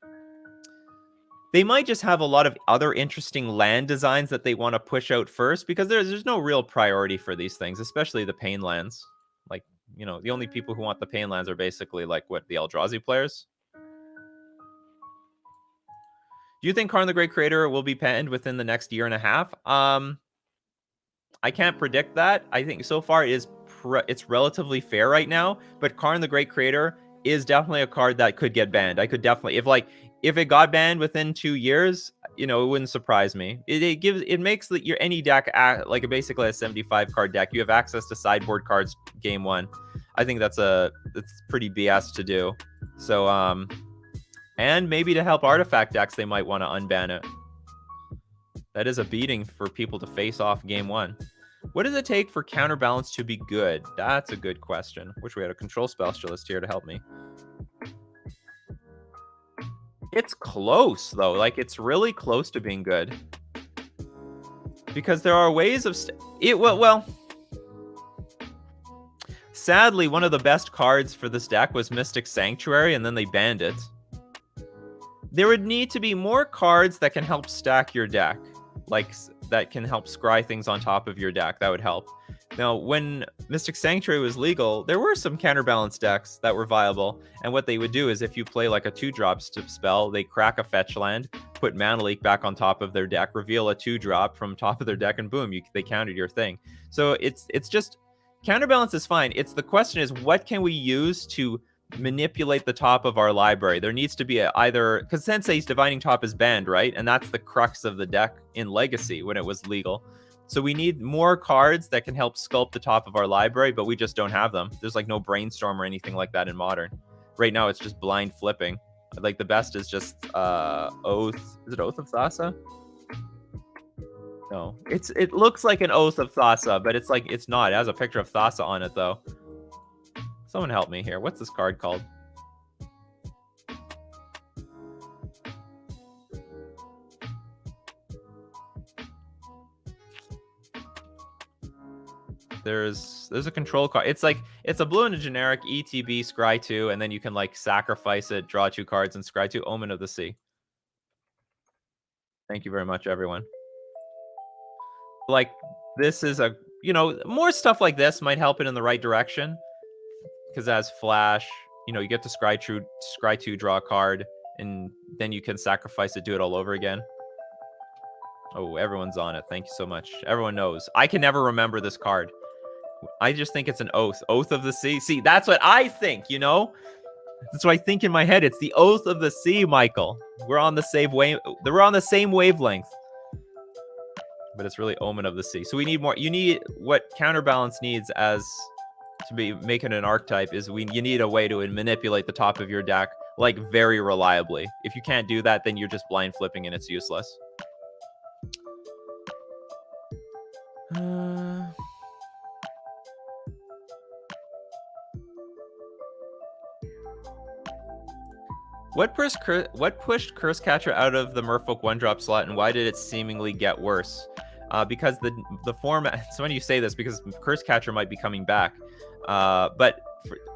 They might just have a lot of other interesting land designs that they want to push out first, because there's no real priority for these things, especially the Painlands. Like, you know, the only people who want the Painlands are basically like what, the Eldrazi players. Do you think Karn the Great Creator will be penned within the next year and a half? I can't predict that. I think so far it's relatively fair right now, but Karn the Great Creator is definitely a card that could get banned. I could definitely, if it got banned within 2 years, you know, it wouldn't surprise me. It makes your any deck like basically a 75 card deck. You have access to sideboard cards game one. I think that's pretty BS to do. So and maybe to help artifact decks, they might want to unban it. That is a beating for people to face off game one. What does it take for Counterbalance to be good? That's a good question. Wish we had a control specialist here to help me. It's close, though. Like, it's really close to being good. Because there are ways of... well, sadly, one of the best cards for this deck was Mystic Sanctuary, and then they banned it. There would need to be more cards that can help stack your deck. Like, that can help scry things on top of your deck. That would help. Now, when Mystic Sanctuary was legal, there were some counterbalance decks that were viable. And what they would do is, if you play like a 2-drop spell, they crack a fetch land, put Mana Leak back on top of their deck, reveal a 2-drop from top of their deck, and boom, they countered your thing. So it's just... Counterbalance is fine. The question is, what can we use to manipulate the top of our library? There needs to be either, because Sensei's Divining Top is banned, right? And that's the crux of the deck in Legacy when it was legal. So we need more cards that can help sculpt the top of our library, but we just don't have them. There's like no Brainstorm or anything like that in Modern. Right now it's just blind flipping. Like the best is just Oath. Is it Oath of Thassa? No. It looks like an Oath of Thassa, but it's not. It has a picture of Thassa on it though. Someone help me here. What's this card called? There's a control card. It's a blue and a generic ETB scry 2, and then you can like sacrifice it, draw 2 cards, and scry 2. Omen of the Sea. Thank you very much, everyone. Like, this is more stuff like this might help it in the right direction. Because as flash, you get to scry 2, draw a card, and then you can sacrifice it, do it all over again. Oh, everyone's on it. Thank you so much. Everyone knows. I can never remember this card. I just think it's an Oath. Oath of the Sea. See, that's what I think, That's what I think in my head. It's the Oath of the Sea, Michael. We're on the same wavelength. But it's really Omen of the Sea. So we need more. You need what Counterbalance needs to be making an archetype is you need a way to manipulate the top of your deck like very reliably. If you can't do that, then you're just blind flipping and it's useless. What pushed Curse Catcher out of the Merfolk 1-drop slot, and why did it seemingly get worse? Because the format. It's funny you say this because Curse Catcher might be coming back, but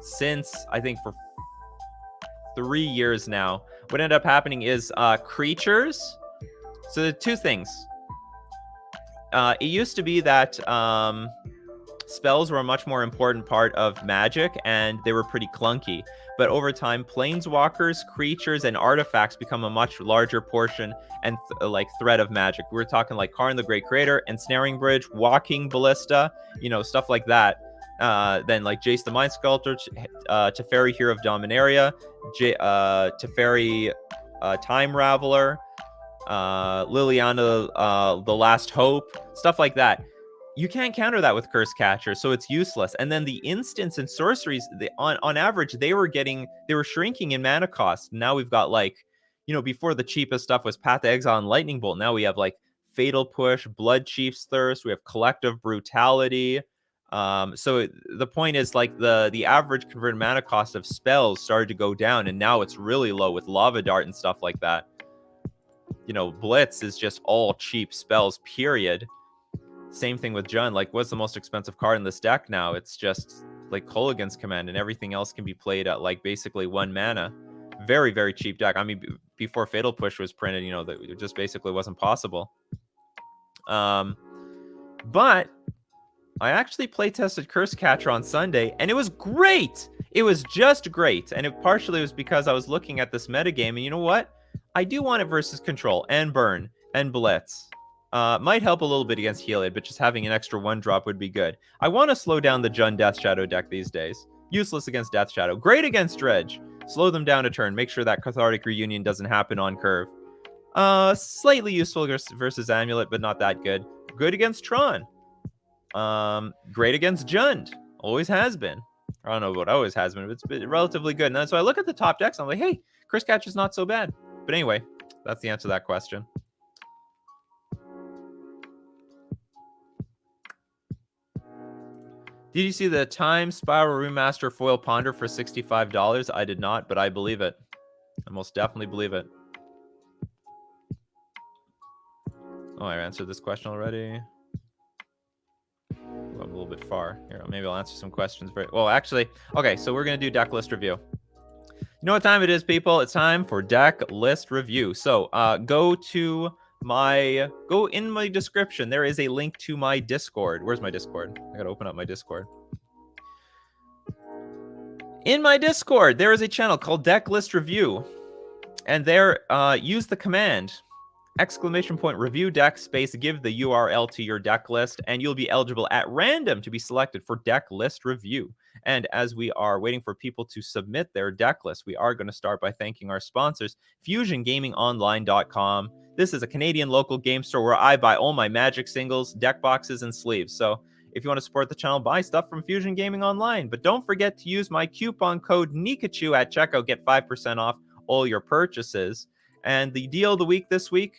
since I think for 3 years now, what ended up happening is creatures. So there are 2 things. It used to be that spells were a much more important part of Magic, and they were pretty clunky. But over time, planeswalkers, creatures, and artifacts become a much larger portion and thread of Magic. We're talking like Karn the Great Creator, Ensnaring Bridge, Walking Ballista, stuff like that. Then like Jace the Mind Sculptor, Teferi Hero of Dominaria, Teferi Time Raveler, Liliana, the Last Hope, stuff like that. You can't counter that with Curse Catcher, so it's useless. And then the instants and sorceries, on average, they were shrinking in mana cost. Now we've got like, before the cheapest stuff was Path to Exile and Lightning Bolt. Now we have like Fatal Push, Blood Chief's Thirst. We have Collective Brutality. So the point is like the average converted mana cost of spells started to go down, and now it's really low with Lava Dart and stuff like that. Blitz is just all cheap spells, period. Same thing with Jund. Like, what's the most expensive card in this deck now? It's just like Kolaghan's Command, and everything else can be played at like basically 1 mana. Very, very cheap deck. I mean, before Fatal Push was printed, that it just basically wasn't possible. But I actually play tested Curse Catcher on Sunday, and it was great. It was just great, and it partially was because I was looking at this metagame, and you know what? I do want it versus Control and Burn and Blitz. Might help a little bit against Heliod, but just having an extra 1-drop would be good. I want to slow down the Jund Death Shadow deck these days. Useless against Death Shadow. Great against Dredge. Slow them down a turn. Make sure that Cathartic Reunion doesn't happen on curve. Slightly useful versus Amulet, but not that good. Good against Tron. Great against Jund. Always has been. I don't know what always has been, but it's been relatively good. And then so I look at the top decks, and I'm like, hey, Curse Catcher's not so bad. But anyway, that's the answer to that question. Did you see the Time Spiral Remaster Foil Ponder for $65? I did not, but I believe it. I most definitely believe it. Oh, I answered this question already. I'm a little bit far. Here, maybe I'll answer some questions. Well, actually, okay, so we're going to do deck list review. You know what time it is, people? It's time for deck list review. So go in my description. There is a link to my Discord. Where's my Discord? I gotta open up my Discord. In my Discord, there is a channel called Deck List Review. And there, use the command !review deck space, give the URL to your deck list, and you'll be eligible at random to be selected for deck list review. And as we are waiting for people to submit their deck list, we are going to start by thanking our sponsors, FusionGamingOnline.com. This is a Canadian local game store where I buy all my Magic singles, deck boxes, and sleeves. So if you want to support the channel, buy stuff from Fusion Gaming Online. But don't forget to use my coupon code Nikachu at checkout. Get 5% off all your purchases. And the deal of the week this week,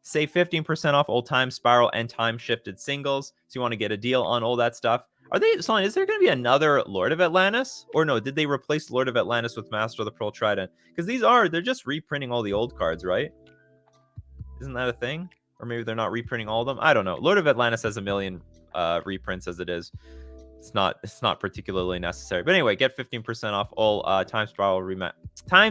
save 15% off all Time Spiral and Time Shifted singles. So you want to get a deal on all that stuff. Is there going to be another Lord of Atlantis? Or no, did they replace Lord of Atlantis with Master of the Pearl Trident? Because they're just reprinting all the old cards, right? Isn't that a thing? Or maybe they're not reprinting all of them? I don't know. Lord of Atlantis has a million reprints as it is. It's not particularly necessary. But anyway, get 15% off all Time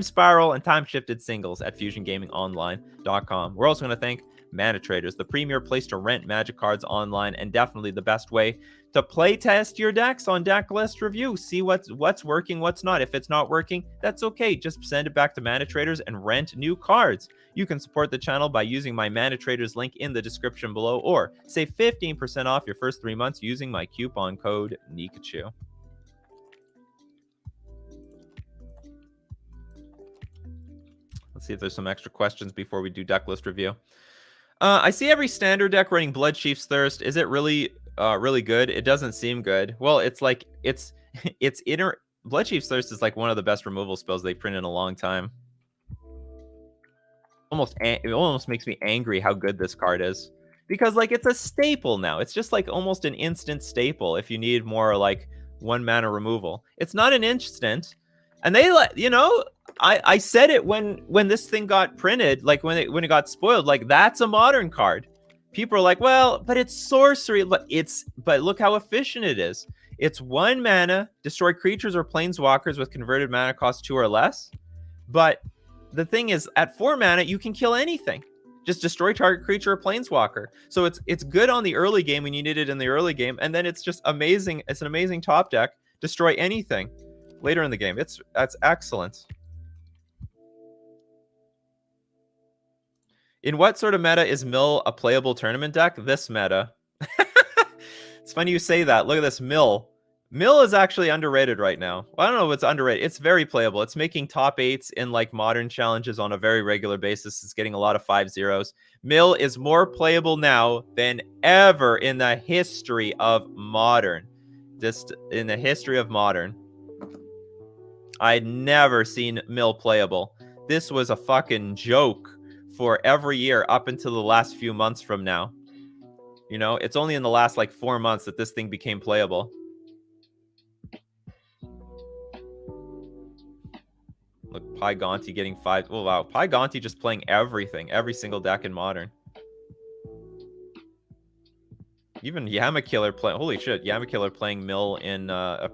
Spiral and Time Shifted singles at FusionGamingOnline.com. We're also going to thank Mana Traders, the premier place to rent Magic cards online, and definitely the best way to play test your decks on Deck List Review. See what's working, what's not. If it's not working, that's okay. Just send it back to Mana Traders and rent new cards. You can support the channel by using my Mana Traders link in the description below, or save 15% off your first 3 months using my coupon code Nikachu. Let's see if there's some extra questions before we do deck list review. I see every standard deck running Blood Chief's Thirst. Is it really good? It doesn't seem good. Well, it's like Blood Chief's Thirst is like one of the best removal spells they've printed in a long time. It almost makes me angry how good this card is, because like it's a staple now. It's just like almost an instant staple if you need more like 1 mana removal. It's not an instant, and they I said it when this thing got printed, like when it got spoiled, like that's a modern card. People are like, well, but it's sorcery. But look how efficient it is. It's 1 mana, destroy creatures or planeswalkers with converted mana cost 2 or less. But the thing is, at 4 mana, you can kill anything. Just destroy target creature or planeswalker. So it's good on the early game when you need it in the early game, and then it's just amazing. It's an amazing top deck. Destroy anything later in the game. That's excellent. In what sort of meta is Mill a playable tournament deck? This meta. It's funny you say that. Look at this Mill. Mill is actually underrated right now. Well, I don't know if it's underrated. It's very playable. It's making top 8s in like modern challenges on a very regular basis. It's getting a lot of 5-0s. Mill is more playable now than ever in the history of modern. Just in the history of modern. I'd never seen Mill playable. This was a fucking joke for every year up until the last few months from now. You know, it's only in the last like 4 months that this thing became playable. Look, Pygonti getting 5. Oh, wow. Pygonti just playing everything. Every single deck in Modern. Even Yamakiller playing. Holy shit. Yamakiller playing Mill in a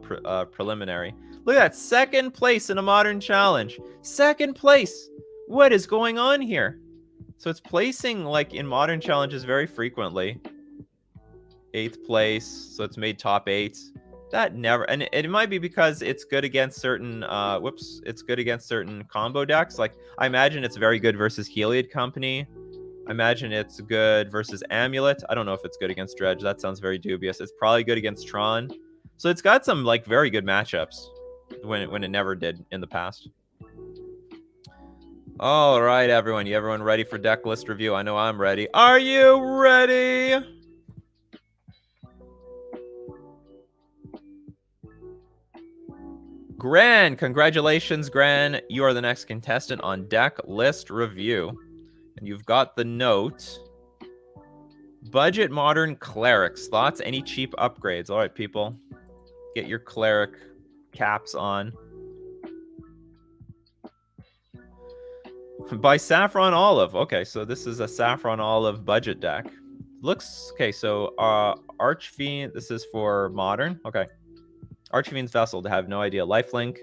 preliminary. Look at that. 2nd place in a Modern challenge. 2nd place. What is going on here? So it's placing like in Modern challenges very frequently. 8th place. So it's made top 8. That never, and it might be because it's good against certain it's good against certain combo decks. Like I imagine it's very good versus Heliod Company. I imagine it's good versus Amulet. I don't know if it's good against Dredge. That sounds very dubious. It's probably good against Tron. So it's got some like very good matchups when it never did in the past. All right, everyone. Everyone ready for deck list review? I know I'm ready. Are you ready? Gran, congratulations, Gran. You are the next contestant on deck list review. And you've got the note. Budget Modern Clerics. Thoughts? Any cheap upgrades? All right, people. Get your cleric caps on. By Saffron Olive. Okay, so this is a Saffron Olive budget deck. Looks... Okay, so Archfiend. This is for Modern. Okay. Archfiend's Vessel to have no idea. Lifelink.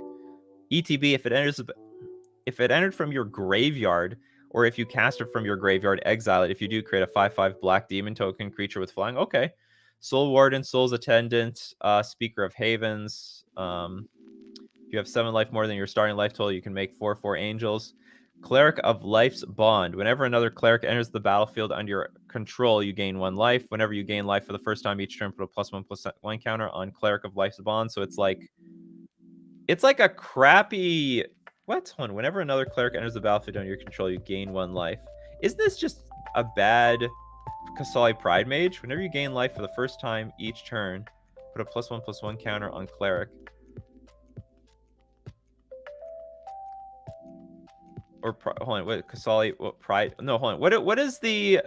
ETB, if it entered from your graveyard, or if you cast it from your graveyard, exile it. If you do, create a 5/5 black demon token creature with flying. Okay. Soul Warden, Soul's Attendant, Speaker of Havens. If you have 7 life more than your starting life total, you can make 4/4 angels. Cleric of Life's Bond. Whenever another cleric enters the battlefield under your control, you gain 1 life. Whenever you gain life for the first time each turn, put a +1/+1 counter on Cleric of Life's Bond. So it's like a crappy... What? Hold on. Whenever another cleric enters the battlefield under your control, you gain 1 life. Is this just a bad Kasali Pride Mage? Whenever you gain life for the first time each turn, put a +1/+1 counter on cleric. Or hold on, what Kasali? What Pride? No, hold on. What is the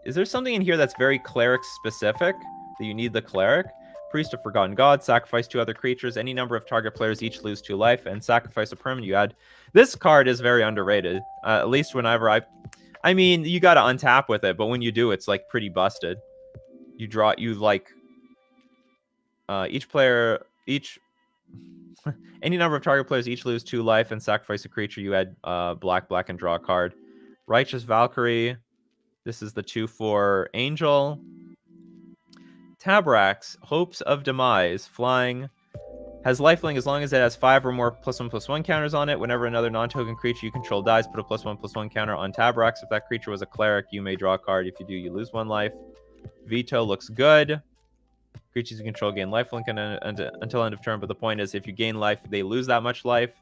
Is there something in here that's very cleric specific that you need the cleric? Priest of Forgotten God, sacrifice 2 other creatures. Any number of target players each lose 2 life, and sacrifice a permanent you add. This card is very underrated. At least whenever I mean, you got to untap with it, but when you do, it's like pretty busted. You draw, any number of target players each lose 2 life and sacrifice a creature. You add black, and draw a card. Righteous Valkyrie. This is the 2/4 Angel. Tabrax, Hopes of Demise, flying. Has lifelink as long as it has 5 or more +1/+1 counters on it. Whenever another non-token creature you control dies, put a +1/+1 counter on Tabrax. If that creature was a cleric, you may draw a card. If you do, you lose 1 life. Veto looks good. Creatures you control gain lifelink until end of turn, but the point is if you gain life, they lose that much life.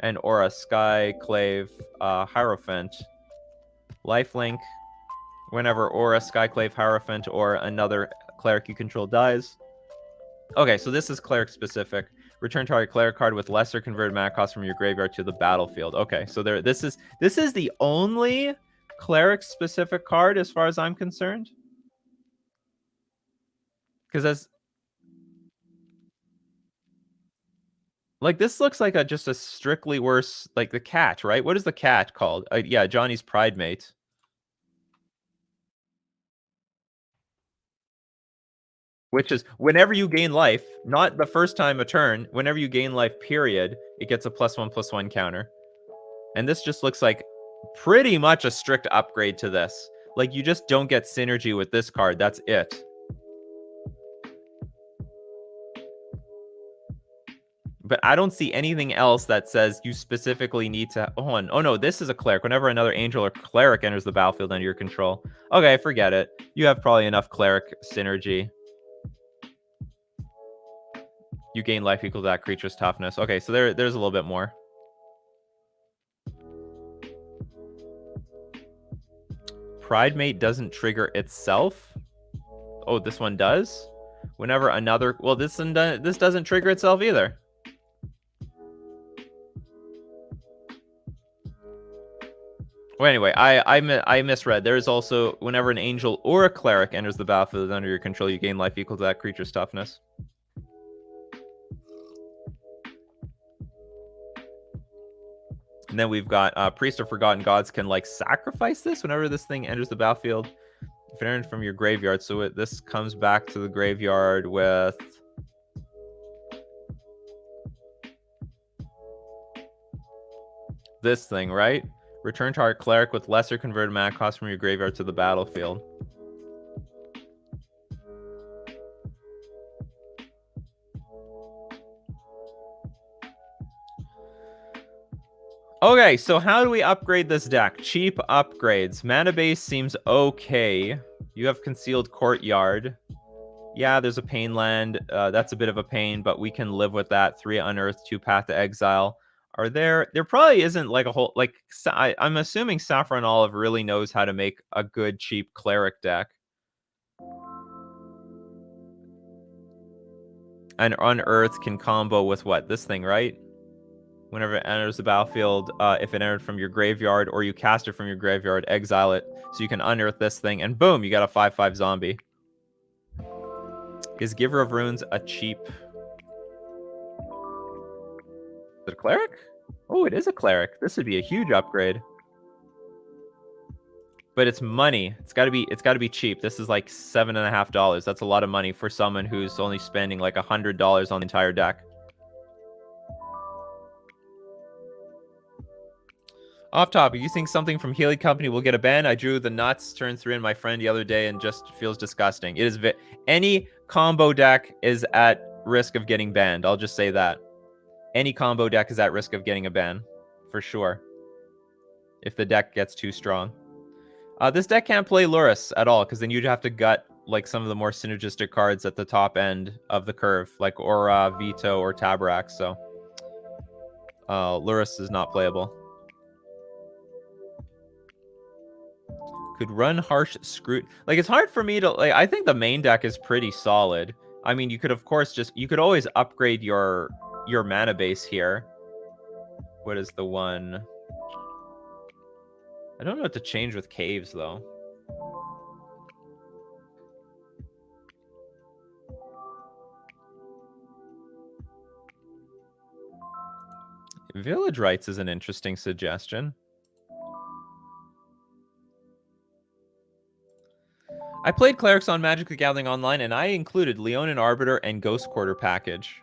And Aura, Skyclave, Hierophant. Lifelink. Whenever Aura, Skyclave, Hierophant, or another cleric you control dies. Okay, so this is cleric specific. Return target cleric card with lesser converted mana cost from your graveyard to the battlefield. Okay, so this is the only cleric specific card as far as I'm concerned. Because like this looks like just a strictly worse, like the cat, right? What is the cat called? Yeah, Johnny's Pride Mate. Which is whenever you gain life, not the first time a turn, whenever you gain life, period, it gets a +1/+1 counter. And this just looks like pretty much a strict upgrade to this. Like, you just don't get synergy with this card. That's it. But I don't see anything else that says you specifically need to... Oh no, this is a cleric. Whenever another angel or cleric enters the battlefield under your control. Okay, forget it. You have probably enough cleric synergy. You gain life equal to that creature's toughness. Okay, so there's a little bit more. Pridemate doesn't trigger itself. Oh, this one does? Whenever another... Well, this doesn't trigger itself either. Well, anyway, I misread. There is also, whenever an angel or a cleric enters the battlefield under your control, you gain life equal to that creature's toughness. And then we've got Priest of Forgotten Gods can, like, sacrifice this whenever this thing enters the battlefield. If it enters from your graveyard, so this comes back to the graveyard with... this thing, right? Return target cleric with lesser converted mana cost from your graveyard to the battlefield. Okay, so how do we upgrade this deck? Cheap upgrades. Mana base seems okay. You have Concealed Courtyard. Yeah, there's a Pain land. That's a bit of a pain, but we can live with that. 3 Unearth, 2 Path to Exile. Are there probably isn't like a whole, like, I'm assuming Saffron Olive really knows how to make a good cheap cleric deck. And Unearth can combo with what? This thing, right? Whenever it enters the battlefield, if it entered from your graveyard or you cast it from your graveyard, exile it. So you can unearth this thing, and boom, you got a 5/5 zombie. Is Giver of Runes a cheap... Is it a cleric? Oh, it is a cleric. This would be a huge upgrade. But it's money. It's got to be cheap. This is like $7.50. That's a lot of money for someone who's only spending like $100 on the entire deck. Off topic, you think something from Healy Company will get a ban? I drew the nuts turn 3 in my friend the other day and just feels disgusting. It is any combo deck is at risk of getting banned. I'll just say that. Any combo deck is at risk of getting a ban, for sure. If the deck gets too strong. This deck can't play Lurrus at all, because then you'd have to gut like some of the more synergistic cards at the top end of the curve, like Aura, Veto, or Tabarak. So Lurrus is not playable. Could run Harsh Scrutiny. Like, it's hard for me to... like, I think the main deck is pretty solid. I mean, you could, of course, you could always upgrade your mana base here. What is the one? I don't know what to change with Caves, though. Village Rites is an interesting suggestion. I played Clerics on Magic the Gathering Online, and I included Leonin Arbiter and Ghost Quarter package.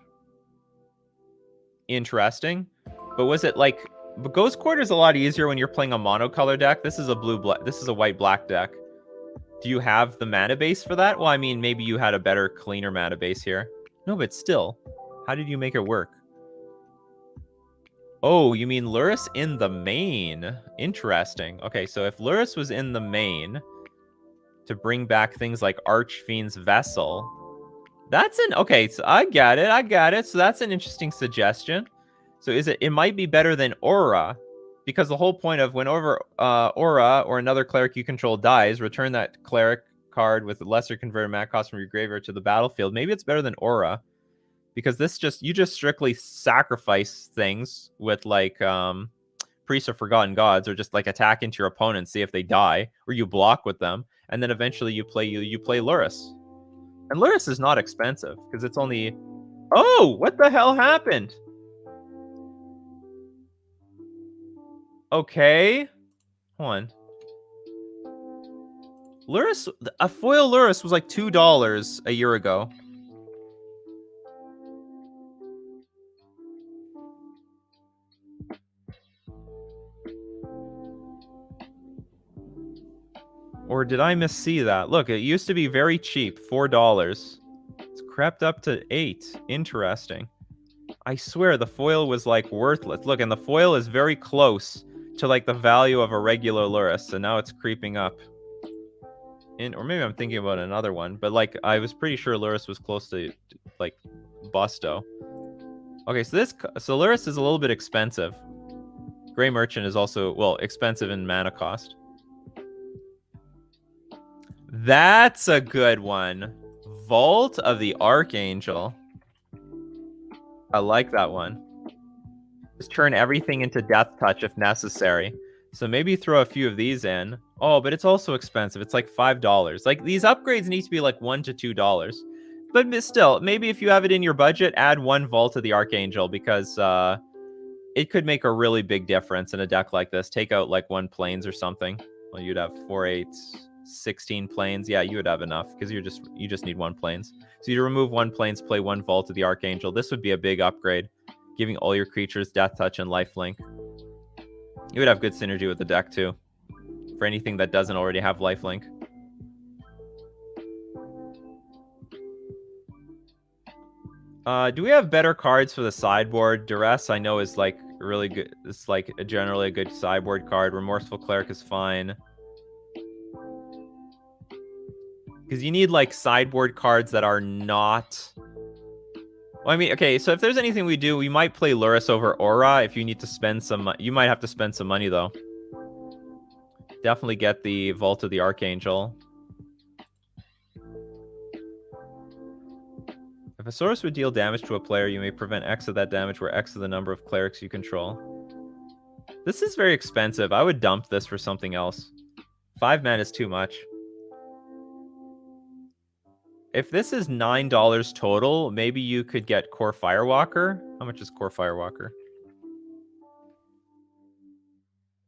Interesting. But was it like... But Ghost Quarter is a lot easier when you're playing a monocolor deck. This is a this is a white-black deck. Do you have the mana base for that? Well, I mean, maybe you had a better, cleaner mana base here. No, but still. How did you make it work? Oh, you mean Lurrus in the main. Interesting. Okay, so if Lurrus was in the main... to bring back things like Archfiend's Vessel. That's an... Okay, so I got it. So that's an interesting suggestion. So it might be better than Aura, because the whole point of whenever Aura or another cleric you control dies, return that cleric card with lesser converted mana cost from your graveyard to the battlefield. Maybe it's better than Aura, because you just strictly sacrifice things with like Priest of Forgotten Gods, or just like attack into your opponent, see if they die, or you block with them. And then eventually you play Lurrus. And Lurrus is not expensive, because it's only... Oh, what the hell happened? Okay. Hold on. Lurrus... A foil Lurrus was like $2 a year ago. Or did I missee that? Look, it used to be very cheap, $4. It's crept up to $8. Interesting. I swear the foil was like worthless. Look, and the foil is very close to like the value of a regular Lurrus, so now it's creeping up. Or maybe I'm thinking about another one, but like I was pretty sure Lurrus was close to like Busto. Okay, so this Solaris is a little bit expensive. Gray Merchant is also, well, expensive in mana cost. That's a good one. Vault of the Archangel. I like that one. Just turn everything into Death Touch if necessary. So maybe throw a few of these in. Oh, but it's also expensive. It's like $5. Like, these upgrades need to be like $1 to $2. But still, maybe if you have it in your budget, add one Vault of the Archangel, because it could make a really big difference in a deck like this. Take out like 1 planes or something. Well, you'd have 4 8s, 16 planes. Yeah, you would have enough, because you just need 1 planes. So you remove 1 planes, play 1 Vault of the Archangel. This would be a big upgrade, giving all your creatures Death Touch and Lifelink. You would have good synergy with the deck too, for anything that doesn't already have Lifelink. Do we have better cards for the sideboard? Duress, I know, is like really good. It's like generally a good sideboard card. Remorseful Cleric is fine. Because you need like sideboard cards that are not... Well, I mean, okay, so if there's anything we do, we might play Lurrus over Aura. If you need to spend some... You might have to spend some money, though. Definitely get the Vault of the Archangel. If a source would deal damage to a player, you may prevent X of that damage, where X is the number of clerics you control. This is very expensive. I would dump this for something else. 5 mana is too much. If this is $9 total, maybe you could get Core Firewalker. How much is Core Firewalker?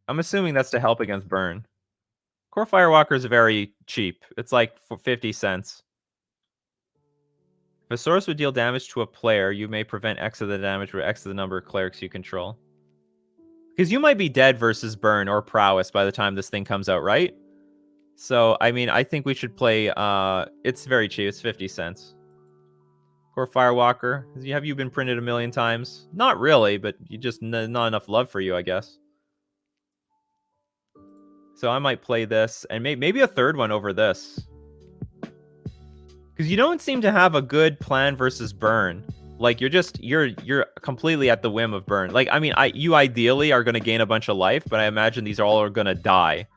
I'm assuming that's to help against burn. Core Firewalker is very cheap. It's like for 50 cents. If a source would deal damage to a player, you may prevent X of the damage, where X is the number of clerics you control. Because you might be dead versus burn or prowess by the time this thing comes out, right? So, I mean, I think we should play... it's very cheap. It's 50 cents. Core Firewalker. Have you been printed a million times? Not really, but you just... not enough love for you, I guess. So I might play this, and maybe a third one over this. Because you don't seem to have a good plan versus burn. Like, you're completely at the whim of burn. Like, I mean, you ideally are going to gain a bunch of life, but I imagine these all are going to die.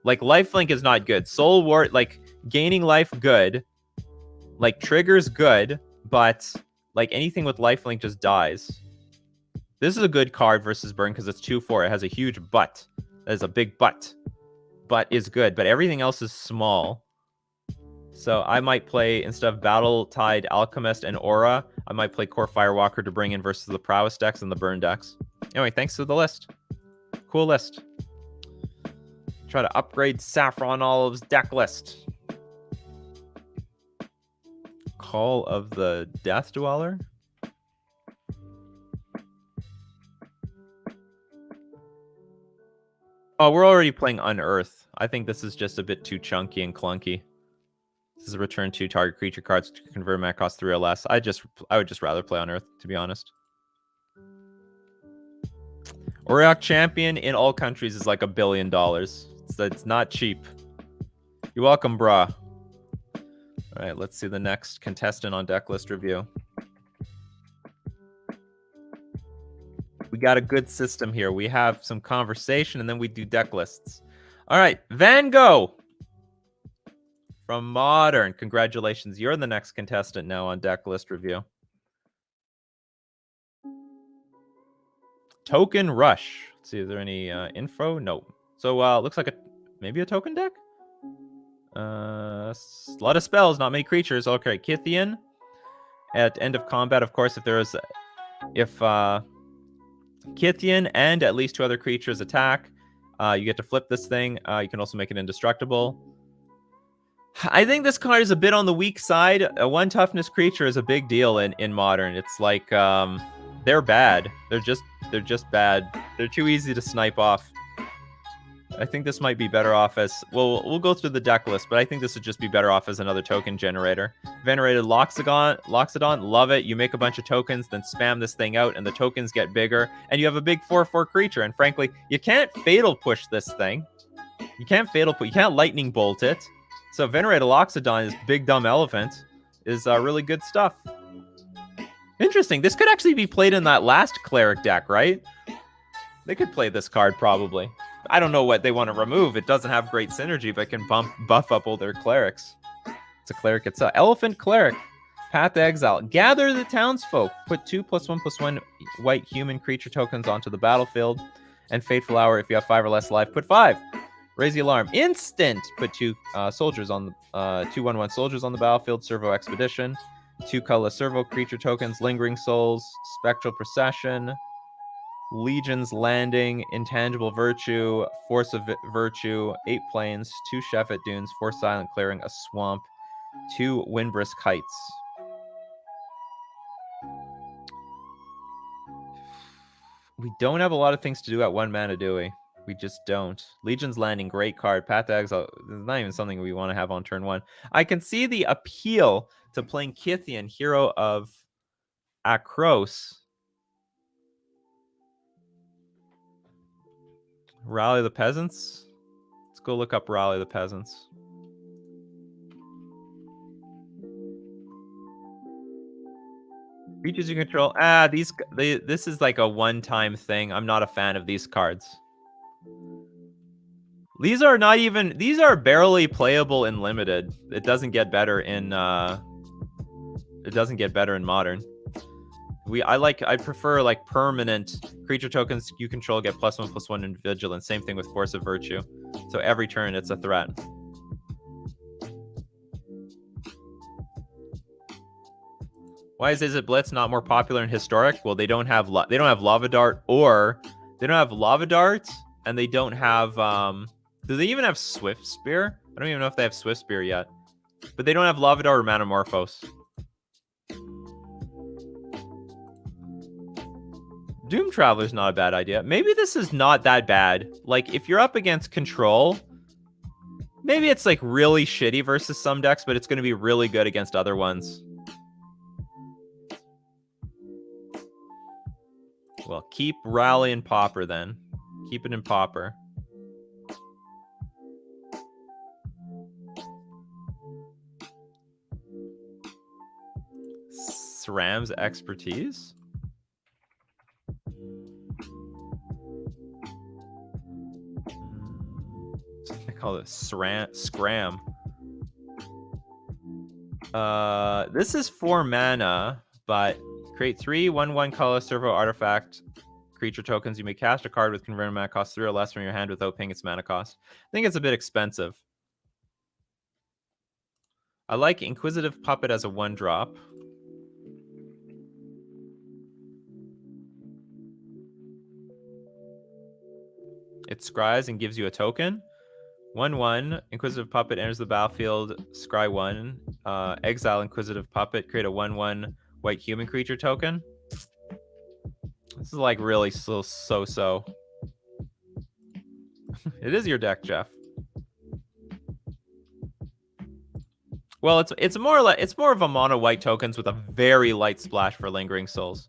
Like, lifelink is not good. Soul Wart, like, gaining life, good. Like, triggers, good. But, like, anything with lifelink just dies. This is a good card versus burn because it's 2/4. It has a huge butt. That is a big butt. Butt is good, but everything else is small. So I might play, instead of Battle-Tide, Alchemist, and Aura, I might play Core Firewalker to bring in versus the Prowess decks and the Burn decks. Anyway, thanks for the list. Cool list. Try to upgrade Saffron Olive's deck list. Call of the Death Dweller? Oh, we're already playing Unearth. I think this is just a bit too chunky and clunky. This is a return to target creature cards to convert mana cost 3 or less. I would just rather play Unearth, to be honest. Auriok Champion in all countries is like $1 billion. It's not cheap. You're welcome, brah. All right, let's see the next contestant on Decklist review. We got a good system here. We have some conversation, and then we do deck lists. All right, Van Gogh from Modern. Congratulations. You're the next contestant now on Decklist review. Token Rush. Let's see, is there any info? No. So looks like maybe a token deck? A lot of spells, not many creatures. Okay, Kythian. At end of combat, of course, if Kythian and at least 2 other creatures attack, you get to flip this thing. You can also make it indestructible. I think this card is a bit on the weak side. A 1 toughness creature is a big deal in Modern. It's like they're bad. They're just bad. They're too easy to snipe off. I think this might be better off as... Well, we'll go through the deck list, but I think this would just be better off as another token generator. Venerated Loxodon, love it. You make a bunch of tokens, then spam this thing out, and the tokens get bigger, and you have a big 4/4 creature. And frankly, you can't Fatal Push this thing. You can't Lightning Bolt it. So Venerated Loxodon, is Big Dumb Elephant, is really good stuff. Interesting. This could actually be played in that last cleric deck, right? They could play this card probably. I don't know what they want to remove. It doesn't have great synergy, but can buff up all their clerics. It's a cleric itself. Elephant Cleric. Path to Exile. Gather the townsfolk. Put 2+1/+1 white human creature tokens onto the battlefield. And Fateful Hour, if you have 5 or less life, put 5. Raise the alarm. Instant. Put 2 soldiers on the 2/1/1 soldiers on the battlefield. Servo Expedition. 2 colorless servo creature tokens. Lingering Souls. Spectral Procession. Legion's Landing, Intangible Virtue, Force of Virtue, 8 Plains, 2 Shephet Dunes, 4 Silent Clearing, a Swamp, 2 Windbrisk Heights. We don't have a lot of things to do at 1 mana, do we? We just don't. Legion's Landing, great card. Path to Exile, it's not even something we want to have on turn 1. I can see the appeal to playing Kythian, Hero of Akros. Rally the Peasants. Let's go look up Rally the Peasants. Creatures you control. This is like a one-time thing. I'm not a fan of these cards. These are not even. These are barely playable in limited. It doesn't get better in. It doesn't get better in modern. I prefer like permanent creature tokens you control get +1/+1 in vigilance. Same thing with Force of Virtue. So every turn it's a threat. Why is Izzet Blitz not more popular in Historic? Well, they don't have Lava Dart, or they don't have Lava Dart, and they don't have do they even have Swift Spear? I don't even know if they have Swift Spear yet. But they don't have Lava Dart or Manamorphose. Doom Traveler's not a bad idea. Maybe this is not that bad. Like, if you're up against Control, maybe it's like really shitty versus some decks, but it's going to be really good against other ones. Well, keep Rally and Pauper then. Keep it in Pauper. SRAM's Expertise? They call it Scram. This is 4 mana, but create 3 1/1 color servo artifact creature tokens. You may cast a card with converted mana cost 3 or less from your hand without paying its mana cost. I think it's a bit expensive. I like Inquisitive Puppet as a 1-drop. It scries and gives you a token. 1/1, Inquisitive Puppet enters the battlefield, scry 1. Exile Inquisitive Puppet, create a 1/1 white human creature token. This is like really so. It is your deck, Jeff. Well, it's more of a mono white tokens with a very light splash for Lingering Souls.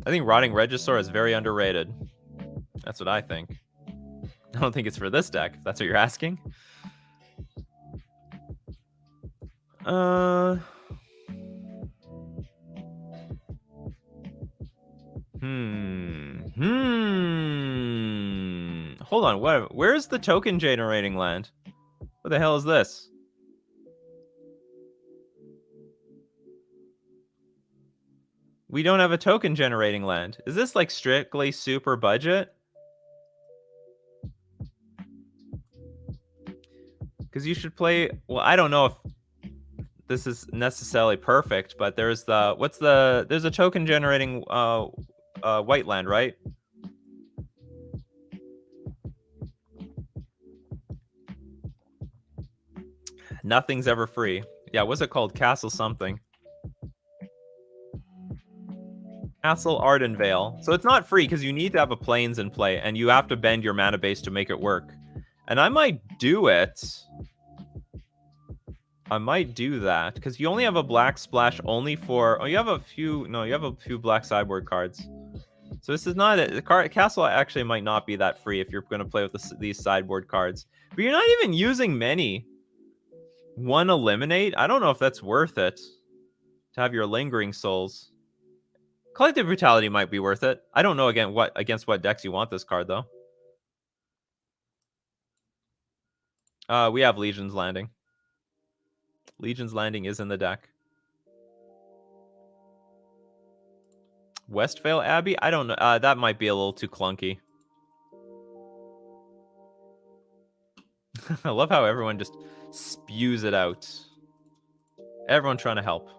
I think Rotting Regisaur is very underrated. That's what I think. I don't think it's for this deck, if that's what you're asking. Hold on, where's the token generating land? What the hell is this? We don't have a token generating land. Is this like strictly super budget? Because you should play. Well, I don't know if this is necessarily perfect, but there's there's a token generating white land, right? Nothing's ever free. Yeah, what's it called? Castle something. Castle Ardenvale. So it's not free because you need to have a plains in play, and you have to bend your mana base to make it work. And I might do it. I might do that because you only have a black splash only for. Oh, you have a few. No, you have a few black sideboard cards. So this is not the card. Castle actually might not be that free if you're going to play with these sideboard cards. But you're not even using many. 1 eliminate. I don't know if that's worth it. to have your Lingering Souls. Collective Brutality might be worth it. I don't know against what decks you want this card, though. We have Legion's Landing. Legion's Landing is in the deck. Westvale Abbey? I don't know. That might be a little too clunky. I love how everyone just spews it out. Everyone trying to help.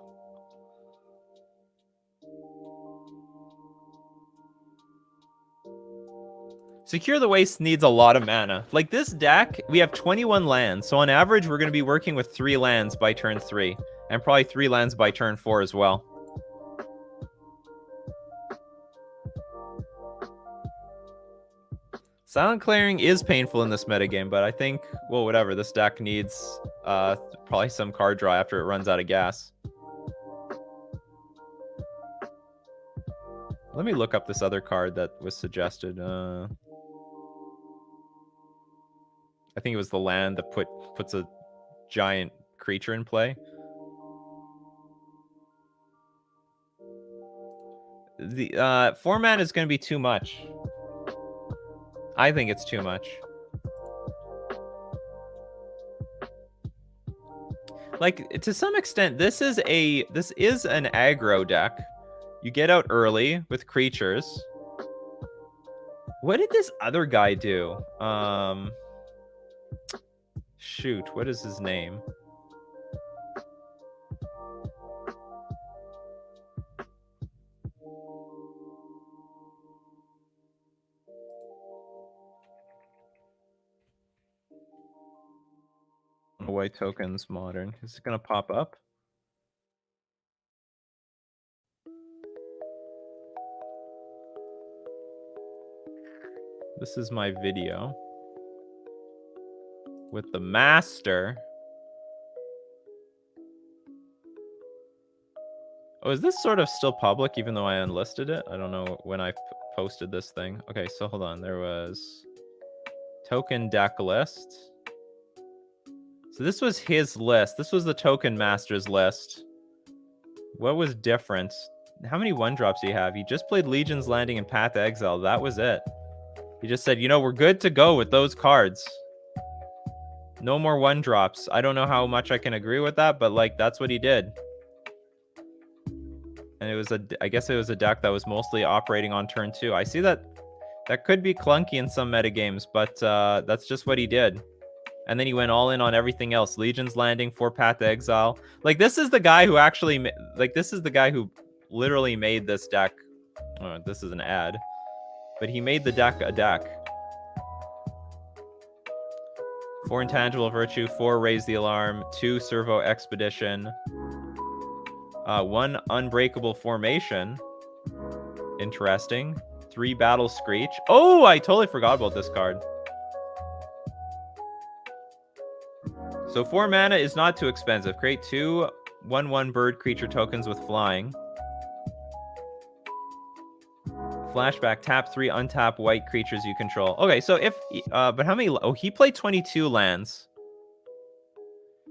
Secure the Waste needs a lot of mana. Like this deck, we have 21 lands. So on average, we're going to be working with 3 lands by turn 3. And probably 3 lands by turn 4 as well. Silent Clearing is painful in this metagame, but I think, well, whatever. This deck needs probably some card draw after it runs out of gas. Let me look up this other card that was suggested. I think it was the land that puts a giant creature in play. The 4 mana is going to be too much. I think it's too much. Like, to some extent, this is an aggro deck. You get out early with creatures. What did this other guy do? Shoot, what is his name? White tokens modern. Is it gonna pop up? This is my video with the master. Oh, is this sort of still public even though I unlisted it? I don't know when I posted this thing. Okay, so hold on. There was token Decklist. So this was his list. This was the token master's list. What was different? How many 1-drops do you have? He just played Legion's Landing and Path to Exile. That was it. He just said, you know, we're good to go with those cards. No more 1-drops. I don't know how much I can agree with that, but like that's what he did. And it was I guess it was a deck that was mostly operating on turn 2. I see that could be clunky in some metagames, but that's just what he did. And then he went all in on everything else. Legion's Landing, 4 Path to Exile. Like, this is the guy who actually... Like, this is the guy who literally made this deck. Oh, this is an ad. But he made the deck a deck. 4 Intangible Virtue, 4 Raise the Alarm, 2 Servo Expedition, 1 Unbreakable Formation. Interesting. 3 Battle Screech. Oh, I totally forgot about this card. So 4 mana is not too expensive. Create 2 1/1 bird creature tokens with flying. Flashback, tap 3 untap white creatures you control. Okay, so if but how many? Oh, he played 22 lands.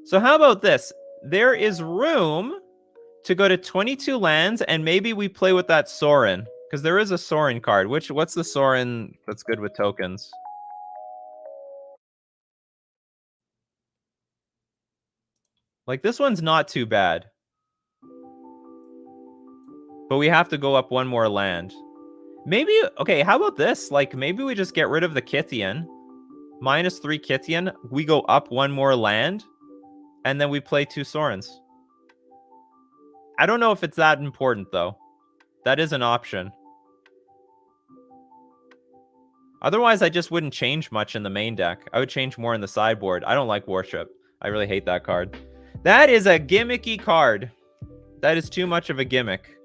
So how about this? There is room to go to 22 lands, and maybe we play with that Sorin, because there is a Sorin card. What's the Sorin that's good with tokens? Like, this one's not too bad. But we have to go up 1 more land. Maybe, okay, how about this? Like, maybe we just get rid of the Kythian. -3 Kythian. We go up 1 more land. And then we play 2 Sorins. I don't know if it's that important, though. That is an option. Otherwise, I just wouldn't change much in the main deck. I would change more in the sideboard. I don't like Worship. I really hate that card. That is a gimmicky card. That is too much of a gimmick.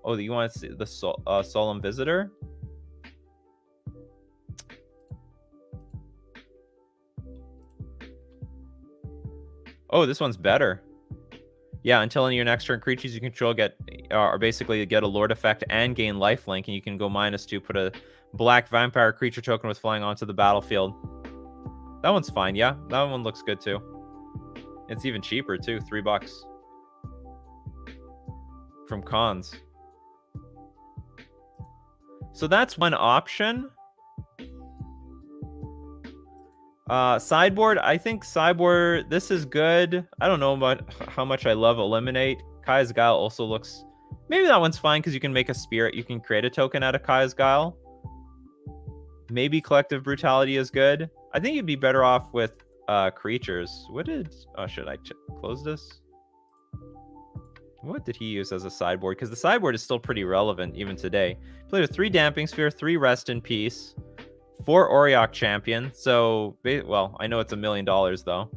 Oh, you want to see the Solemn Visitor? Oh, this one's better. Yeah, until in your next turn, creatures you control are basically get a Lord effect and gain lifelink, and you can go -2, put a black vampire creature token with flying onto the battlefield. That one's fine, yeah. That one looks good too. It's even cheaper too, $3. from cons. So that's one option. Sideboard, I think sideboard, this is good. I don't know about how much I love Eliminate. Kai's Guile also looks... Maybe that one's fine because you can make a spirit. You can create a token out of Kai's Guile. Maybe Collective Brutality is good. I think you'd be better off with creatures. What did... Oh, should I close this? What did he use as a sideboard? Because the sideboard is still pretty relevant even today. Played with 3 Damping Sphere, 3 Rest in Peace, 4 Auriok Champion. So, well, I know it's $1 million though.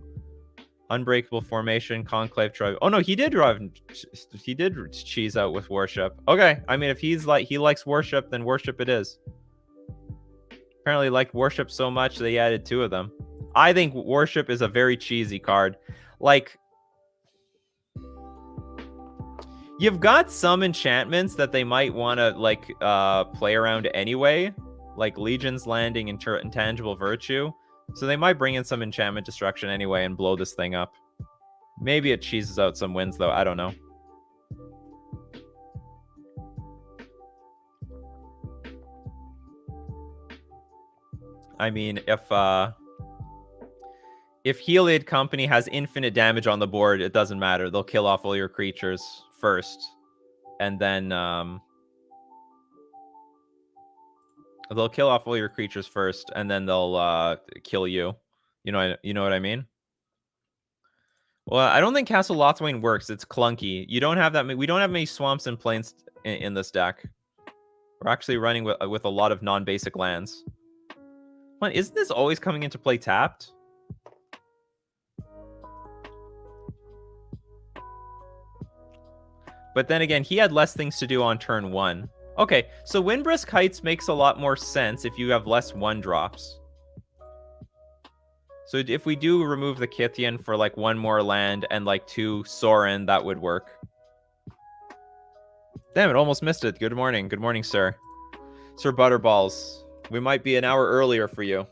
Unbreakable Formation, Conclave Tribe. Oh no, he did cheese out with Worship. Okay, I mean, if he likes Worship, then Worship it is. Apparently liked Worship so much they added 2 of them. I think Worship is a very cheesy card. Like, you've got some enchantments that they might want to like play around anyway, like Legion's Landing and Intangible Virtue. So they might bring in some enchantment destruction anyway and blow this thing up. Maybe it cheeses out some wins though. I don't know. I mean, if Heliod Company has infinite damage on the board, it doesn't matter. They'll kill off all your creatures first, and then they'll kill off all your creatures first, and then they'll kill you. You know what I mean? Well, I don't think Castle Lothwain works. It's clunky. You don't have that. We don't have many swamps and plains in this deck. We're actually running with a lot of non-basic lands. What, isn't this always coming into play tapped? But then again, he had less things to do on turn 1. Okay, so Windbrisk Heights makes a lot more sense if you have less 1-drops. So if we do remove the Kythian for like 1 more land and like 2 Sorin, that would work. Damn it, almost missed it. Good morning. Good morning, sir. Sir Butterballs. We might be an hour earlier for you.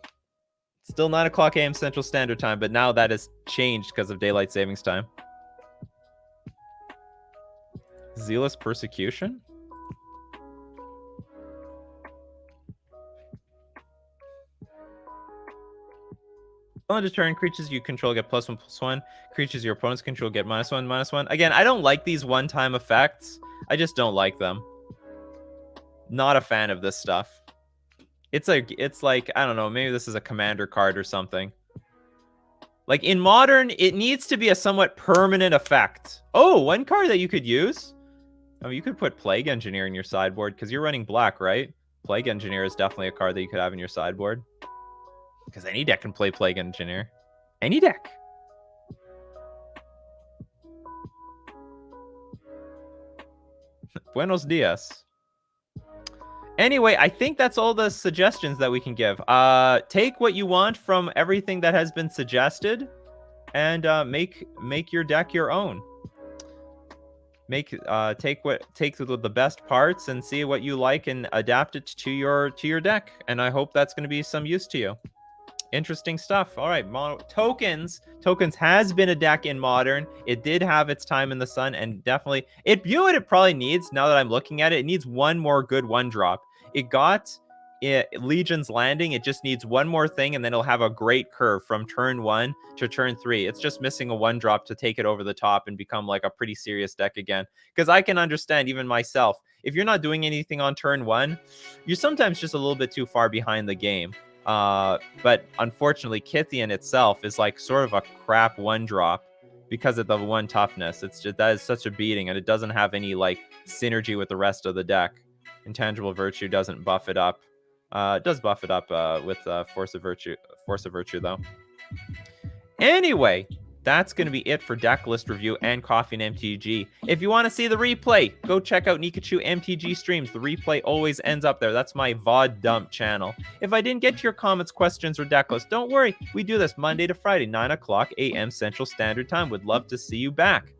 Still 9 o'clock a.m. Central Standard Time, but now that has changed because of Daylight Savings Time. Zealous Persecution? On a turn, creatures you control get +1/+1. Creatures your opponents control get -1/-1. Again, I don't like these one-time effects. I just don't like them. Not a fan of this stuff. It's like, I don't know, maybe this is a commander card or something. Like in Modern, it needs to be a somewhat permanent effect. Oh, one card that you could use? I mean, you could put Plague Engineer in your sideboard because you're running black, right? Plague Engineer is definitely a card that you could have in your sideboard. Because any deck can play Plague Engineer. Any deck. Buenos dias. Anyway, I think that's all the suggestions that we can give. Take what you want from everything that has been suggested and make your deck your own. Take the best parts and see what you like and adapt it to your deck. And I hope that's going to be some use to you. Interesting stuff. All right, Tokens has been a deck in Modern. It did have its time in the sun, and definitely you know what it probably needs. Now that I'm looking at it, it needs one more good 1-drop. It got Legion's Landing. It just needs one more thing, and then it'll have a great curve from turn 1 to turn 3. It's just missing a 1-drop to take it over the top and become like a pretty serious deck again. Because I can understand, even myself, if you're not doing anything on turn 1, you're sometimes just a little bit too far behind the game. But unfortunately, Kythian itself is like sort of a crap 1-drop because of the 1 toughness. It's just, that is such a beating, and it doesn't have any like synergy with the rest of the deck. Intangible Virtue doesn't buff it up. It does buff it up with Force of Virtue though. Anyway, that's going to be it for Decklist review and Coffee and MTG. If you want to see the replay, go check out Nikachu MTG streams. The replay always ends up there. That's my VOD dump channel. If I didn't get to your comments, questions, or Decklist, don't worry. We do this Monday to Friday, 9 o'clock a.m. Central Standard Time. Would love to see you back.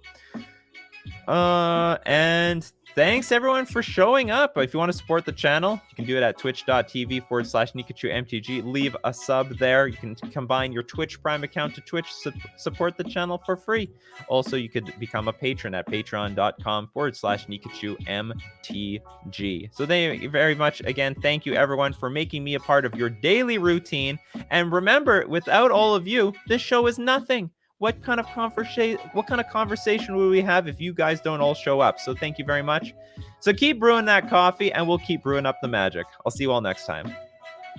And Thanks everyone for showing up. If you want to support the channel, you can do it at twitch.tv/Nikachu MTG. Leave a sub there. You can combine your Twitch Prime account to Twitch, support the channel for free. Also, you could become a patron at patreon.com/Nikachu MTG. So thank you very much. Again, thank you everyone for making me a part of your daily routine. And remember, without all of you, this show is nothing. What kind of conversation would we have if you guys don't all show up? So thank you very much. So keep brewing that coffee, and we'll keep brewing up the magic. I'll see you all next time.